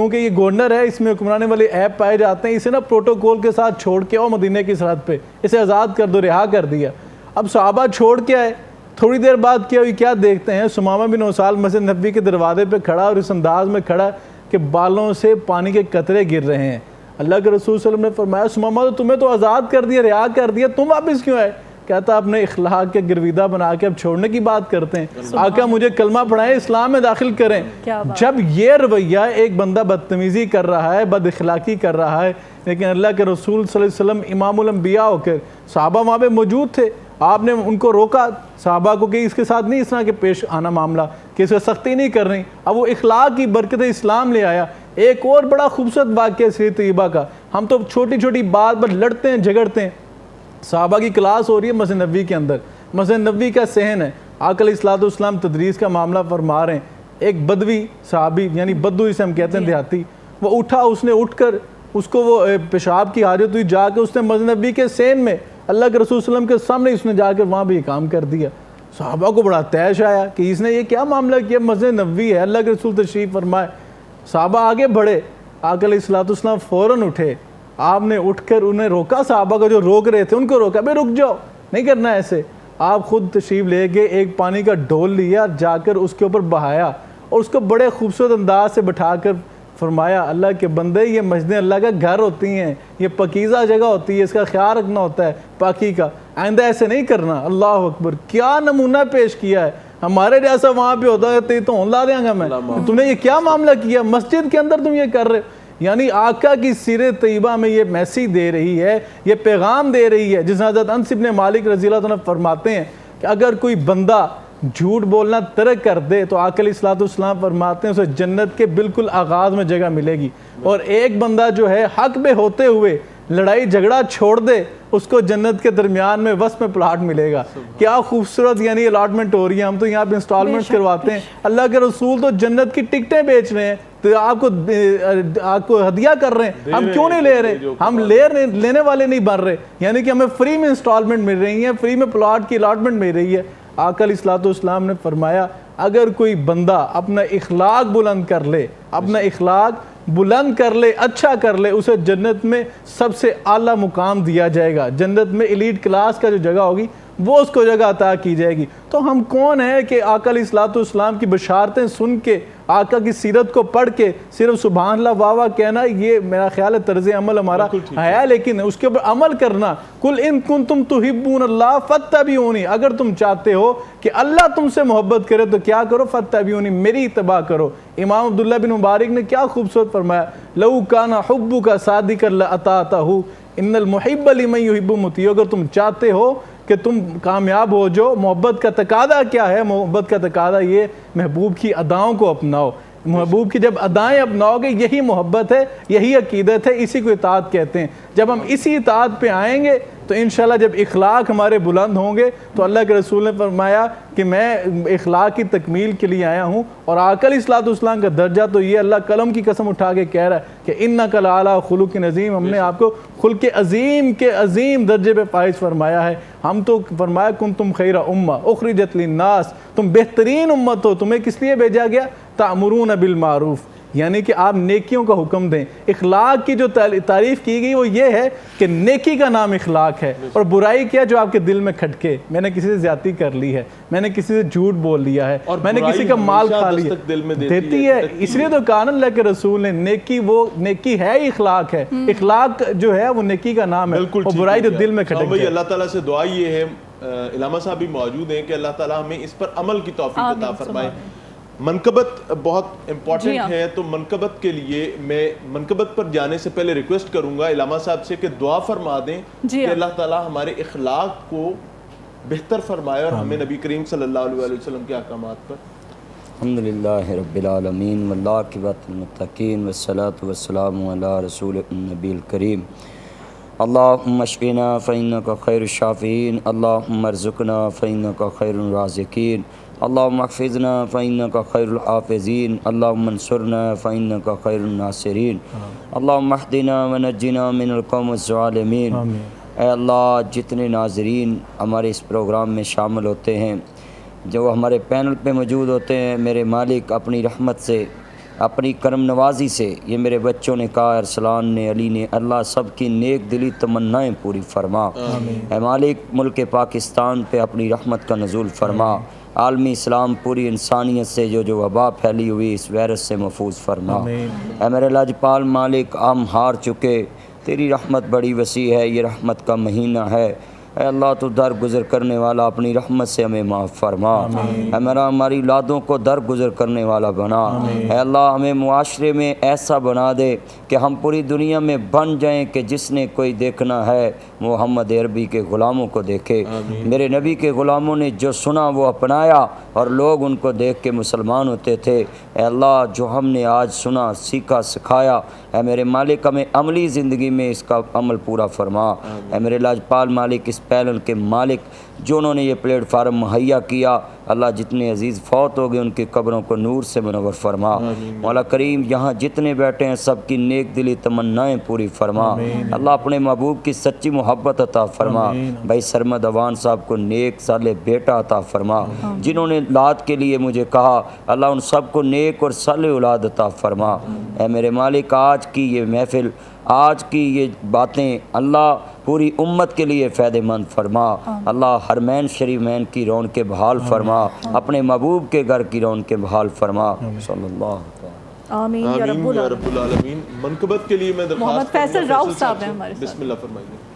کیونکہ یہ گورنر ہے، اس میں حکمرانے والے عیب پائے جاتے ہیں، اسے نا پروٹوکول کے ساتھ چھوڑ کے اور مدینہ کی سرحد پہ اسے آزاد کر دو، رہا کر دیا۔ اب صحابہ چھوڑ کے آئے، تھوڑی دیر بعد کیا ہوئی کیا دیکھتے ہیں، ثمامہ بن اسال مسجد نبوی کے دروازے پہ کھڑا اور اس انداز میں کھڑا کہ بالوں سے پانی کے قطرے گر رہے ہیں۔ اللہ کے رسول صلی اللہ علیہ وسلم نے فرمایا ثمامہ تمہیں تو آزاد کر دیا، رہا کر دیا، تم واپس کیوں آئے؟ کہتا اپنے اخلاق کے گرویدہ بنا کے اب چھوڑنے کی بات کرتے ہیں، آقا مجھے کلمہ پڑھائیں، اسلام میں داخل کریں۔ جب یہ رویہ ایک بندہ بدتمیزی کر رہا ہے، بد اخلاقی کر رہا ہے، لیکن اللہ کے رسول صلی اللہ علیہ وسلم امام الانبیاء ہو کر صحابہ وہاں پہ موجود تھے، آپ نے ان کو روکا صحابہ کو کہ اس کے ساتھ نہیں اس طرح کے پیش آنا معاملہ، کہ اس کا سختی نہیں کرنی۔ اب وہ اخلاق کی برکت اسلام لے آیا۔ ایک اور بڑا خوبصورت واقعہ سیرت طیبہ کا، ہم تو چھوٹی چھوٹی بات پر لڑتے ہیں جھگڑتے ہیں۔ صحابہ کی کلاس ہو رہی ہے مسجد نبوی کے اندر، مسجد نبوی کا صحن ہے، آقا علیہ الصلوۃ والسلام تدریس کا معاملہ فرما رہے ہیں۔ ایک بدوی صحابی، یعنی بدو اسے ہم کہتے ہیں دیہاتی، وہ اٹھا، اس نے اٹھ کر اس کو وہ پیشاب کی حاجت ہوئی، جا کے اس نے مسجد نبوی کے صحن میں اللہ کے رسول صلی اللہ علیہ وسلم کے سامنے اس نے جا کر وہاں بھی یہ کام کر دیا۔ صحابہ کو بڑا طیش آیا کہ اس نے یہ کیا معاملہ کیا، مسجد نبوی ہے، اللہ کے رسول تشریف فرمائے۔ صحابہ آگے بڑھے، آقا علیہ الصلوۃ والسلام فوراً اٹھے، آپ نے اٹھ کر انہیں روکا، صحابہ کو جو روک رہے تھے ان کو روکا، بھئی رک جاؤ، نہیں کرنا ایسے۔ آپ خود تشریف لے کے ایک پانی کا ڈول لیا، جا کر اس کے اوپر بہایا اور اس کو بڑے خوبصورت انداز سے بٹھا کر فرمایا اللہ کے بندے یہ مسجدیں اللہ کا گھر ہوتی ہیں، یہ پاکیزہ جگہ ہوتی ہے، اس کا خیال رکھنا ہوتا ہے پاکی کا، آئندہ ایسے نہیں کرنا۔ اللہ اکبر، کیا نمونہ پیش کیا ہے، ہمارے جیسا وہاں پہ ہوتا ہے تو لا دیں گا میں، تم نے یہ کیا معاملہ کیا، مسجد کے اندر تم یہ کر رہے ہو۔ یعنی آقا کی سیرت طیبہ میں یہ میسیج دے رہی ہے، یہ پیغام دے رہی ہے، جس حضرت انس بن مالک رضی اللہ عنہ فرماتے ہیں کہ اگر کوئی بندہ جھوٹ بولنا ترک کر دے تو آقا علیہ الصلوۃ والسلام فرماتے ہیں اسے جنت کے بالکل آغاز میں جگہ ملے گی، اور ایک بندہ جو ہے حق پہ ہوتے ہوئے لڑائی جھگڑا چھوڑ دے اس کو جنت کے درمیان میں وسط میں پلاٹ ملے گا۔ کیا خوبصورت یعنی الاٹمنٹ ہو رہی ہے، ہم تو یہاں پہ انسٹالمنٹ کرواتے ہیں، اللہ کے رسول تو جنت کی ٹکٹیں بیچ رہے ہیں تو آپ کو ہدیہ کر رہے ہیں، ہم کیوں نہیں لے رہے، ہم لینے والے نہیں بن رہے، یعنی کہ ہمیں فری میں انسٹالمنٹ مل رہی ہیں، فری میں پلاٹ کی الاٹمنٹ مل رہی ہے۔ آقا علیہ الصلوۃ والسلام نے فرمایا اگر کوئی بندہ اپنا اخلاق بلند کر لے، اپنا اخلاق بلند کر لے، اچھا کر لے، اسے جنت میں سب سے اعلیٰ مقام دیا جائے گا، جنت میں ایلیٹ کلاس کا جو جگہ ہوگی وہ اس کو جگہ عطا کی جائے گی۔ تو ہم کون ہیں کہ آقا علیہ الصلوۃ والسلام کی بشارتیں سن کے، آقا کی سیرت کو پڑھ کے صرف سبحان اللہ واہ واہ کہنا، یہ میرا خیال ہے طرز عمل ہمارا ہے، لیکن اس کے اوپر عمل کرنا۔ قل ان کنتم تحبون اللہ فاتبعونی، اگر تم چاہتے ہو کہ اللہ تم سے محبت کرے تو کیا کرو، فاتبعونی، میری اتباع کرو۔ امام عبداللہ بن مبارک نے کیا خوبصورت فرمایا، لو کان حبک صادقا لاطعتہ ان المحب لمن یحب مطیع، اگر تم چاہتے ہو کہ تم کامیاب ہو جو، محبت کا تقاضا کیا ہے، محبت کا تقاضا یہ محبوب کی اداؤں کو اپناؤ، محبوب کی جب ادائیں اپناؤ گے یہی محبت ہے، یہی عقیدت ہے، اسی کو اطاعت کہتے ہیں۔ جب ہم اسی اطاعت پہ آئیں گے تو انشاءاللہ جب اخلاق ہمارے بلند ہوں گے تو اللہ کے رسول نے فرمایا کہ میں اخلاق کی تکمیل کے لیے آیا ہوں، اور آقا علیہ الصلوۃ والسلام کا درجہ تو یہ اللہ قلم کی قسم اٹھا کے کہہ رہا ہے کہ انک لعلی خلق عظیم، ہم نے آپ کو خلق عظیم کے عظیم درجے پہ فائز فرمایا ہے۔ ہم تو فرمایا کنتم خیر امہ اخرجت للناس، تم بہترین امت ہو، تمہیں کس لیے بھیجا گیا، تأمرون بالمعروف، یعنی کہ آپ نیکیوں کا حکم دیں۔ اخلاق کی جو تعریف کی گئی وہ یہ ہے کہ نیکی کا نام اخلاق ہے، اور برائی کیا جو آپ کے دل میں کھٹکے، میں نے کسی سے زیادتی کر لی ہے، میں نے کسی سے جھوٹ بول لیا ہے، میں نے کسی کا مال کھا لیا، دیتی ہے۔ اس لیے تو کہا اللہ کے رسول نے نیکی، وہ نیکی ہے اخلاق ہے، اخلاق جو ہے وہ نیکی کا نام ہے، اور برائی جو دل میں کھٹک جائے۔ اللہ تعالیٰ سے دعا یہ ہے، علامہ صاحب بھی موجود ہیں، کہ اللہ تعالیٰ ہمیں اس پر عمل کی توفیق عطا فرمائے۔ منقبت بہت امپورٹنٹ ہے، تو منقبت کے لیے میں منقبت پر جانے سے پہلے ریکویسٹ کروں گا علامہ صاحب سے کہ دعا فرما دیں کہ اللہ تعالیٰ ہمارے اخلاق کو بہتر فرمائے اور ہمیں نبی کریم صلی اللہ علیہ وسلم کے احکامات پر۔ الحمدللہ رب العالمین والعاقبۃ للمتقین والصلاۃ والسلام علی رسول النبی الکریم۔ اللہم اشفنا فإنک خیر الشافعین، اللہم ارزقنا فإنک خیر الرازقین، اللہم احفظنا فإنک خیر الحافظین، اللہم انصرنا فإنک خیر الناصرین، اللہم اہدنا ونجنا من القوم الظالمین۔ اے اللہ، جتنے ناظرین ہمارے اس پروگرام میں شامل ہوتے ہیں، جو ہمارے پینل پہ موجود ہوتے ہیں، میرے مالک اپنی رحمت سے اپنی کرم نوازی سے یہ میرے بچوں نے کہا، ارسلان نے، علی نے، اللہ سب کی نیک دلی تمنائیں پوری فرما۔ اے مالک ملک پاکستان پہ اپنی رحمت کا نزول فرما، عالمی اسلام پوری انسانیت سے جو وبا پھیلی ہوئی اس وائرس سے محفوظ فرما۔ اے میرے لاجپال مالک، ہم ہار چکے، تیری رحمت بڑی وسیع ہے، یہ رحمت کا مہینہ ہے۔ اے اللہ تو در گزر کرنے والا، اپنی رحمت سے ہمیں معاف فرما۔ اے میرا ہماری اولادوں کو در گزر کرنے والا بنا۔ اے اللہ ہمیں معاشرے میں ایسا بنا دے کہ ہم پوری دنیا میں بن جائیں کہ جس نے کوئی دیکھنا ہے محمد عربی کے غلاموں کو دیکھے۔ میرے نبی کے غلاموں نے جو سنا وہ اپنایا اور لوگ ان کو دیکھ کے مسلمان ہوتے تھے۔ اے اللہ جو ہم نے آج سنا، سیکھا، سکھایا، اے میرے مالک ہمیں عملی زندگی میں اس کا عمل پورا فرما۔ اے میرے لاجپال مالک، اس پیلن کے مالک جو انہوں نے یہ پلیٹ فارم مہیا کیا، اللہ جتنے عزیز فوت ہو گئے ان کی قبروں کو نور سے منور فرما۔ مولا کریم یہاں جتنے بیٹھے ہیں سب کی نیک دلی تمنائیں پوری فرما۔ اللہ اپنے محبوب کی سچی محبت عطا فرما۔ بھائی سرمد اوان صاحب کو نیک صالح بیٹا عطا فرما۔ جنہوں نے اولاد کے لیے مجھے کہا، اللہ ان سب کو نیک اور صالح اولاد عطا فرما۔ اے میرے مالک آج کی یہ محفل، آج کی یہ باتیں اللہ پوری امت کے لیے فائدہ مند فرما۔ اللہ حرمین شریفین کی رونقیں بحال فرما، اپنے محبوب کے گھر کی رونقیں بحال فرما۔ صلی اللہ علیہ وسلم۔ آمین یا رب آمین یا رب العالمین۔ منقبت کے لیے میں درخواست محمد فیصل کروں گا، راؤ صاحب ہیں ہمارے ساتھ۔ بسم اللہ فرمائیے۔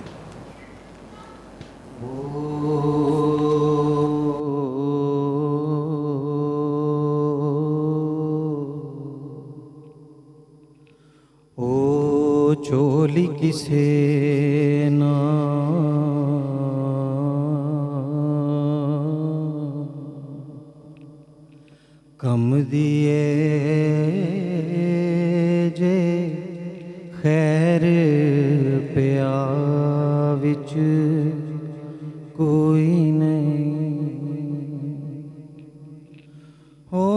او چولی کسے نا کم دیے جے خیر پیا وچ کوئی نہیں ہو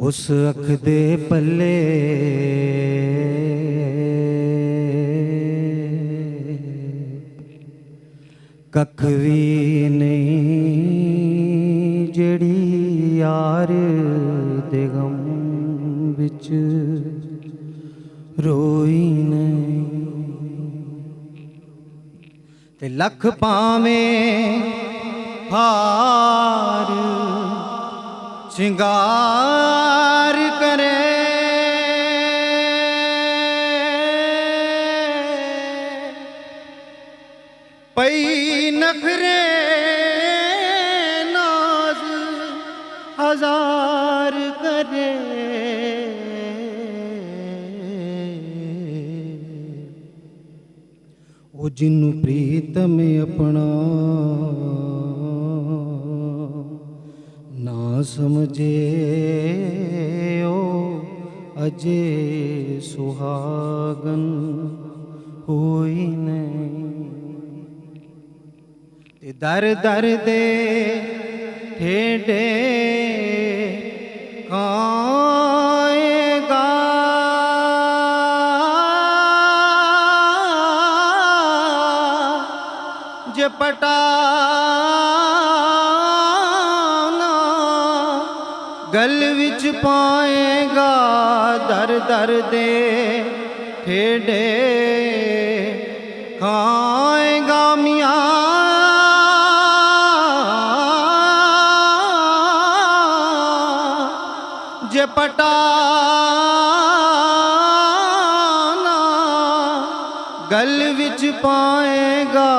اس اکھ دے پلے ککھ وی نہیں جڑی یار دے غم وچ روئی نہیں تے لکھ پاویں ہار شنگار کرے پئی نخرے ناز ہزار کرے او جنوں پریتم اپنا نہ سمجھے او اجے سہاگن ہوئی نہیں تے در در دے ٹھیڈے کائے گا جے پٹانا گل وچ پائے گا در در دے ٹھیڈے کھائے گا میاں جے پٹانا گل وچ پائے گا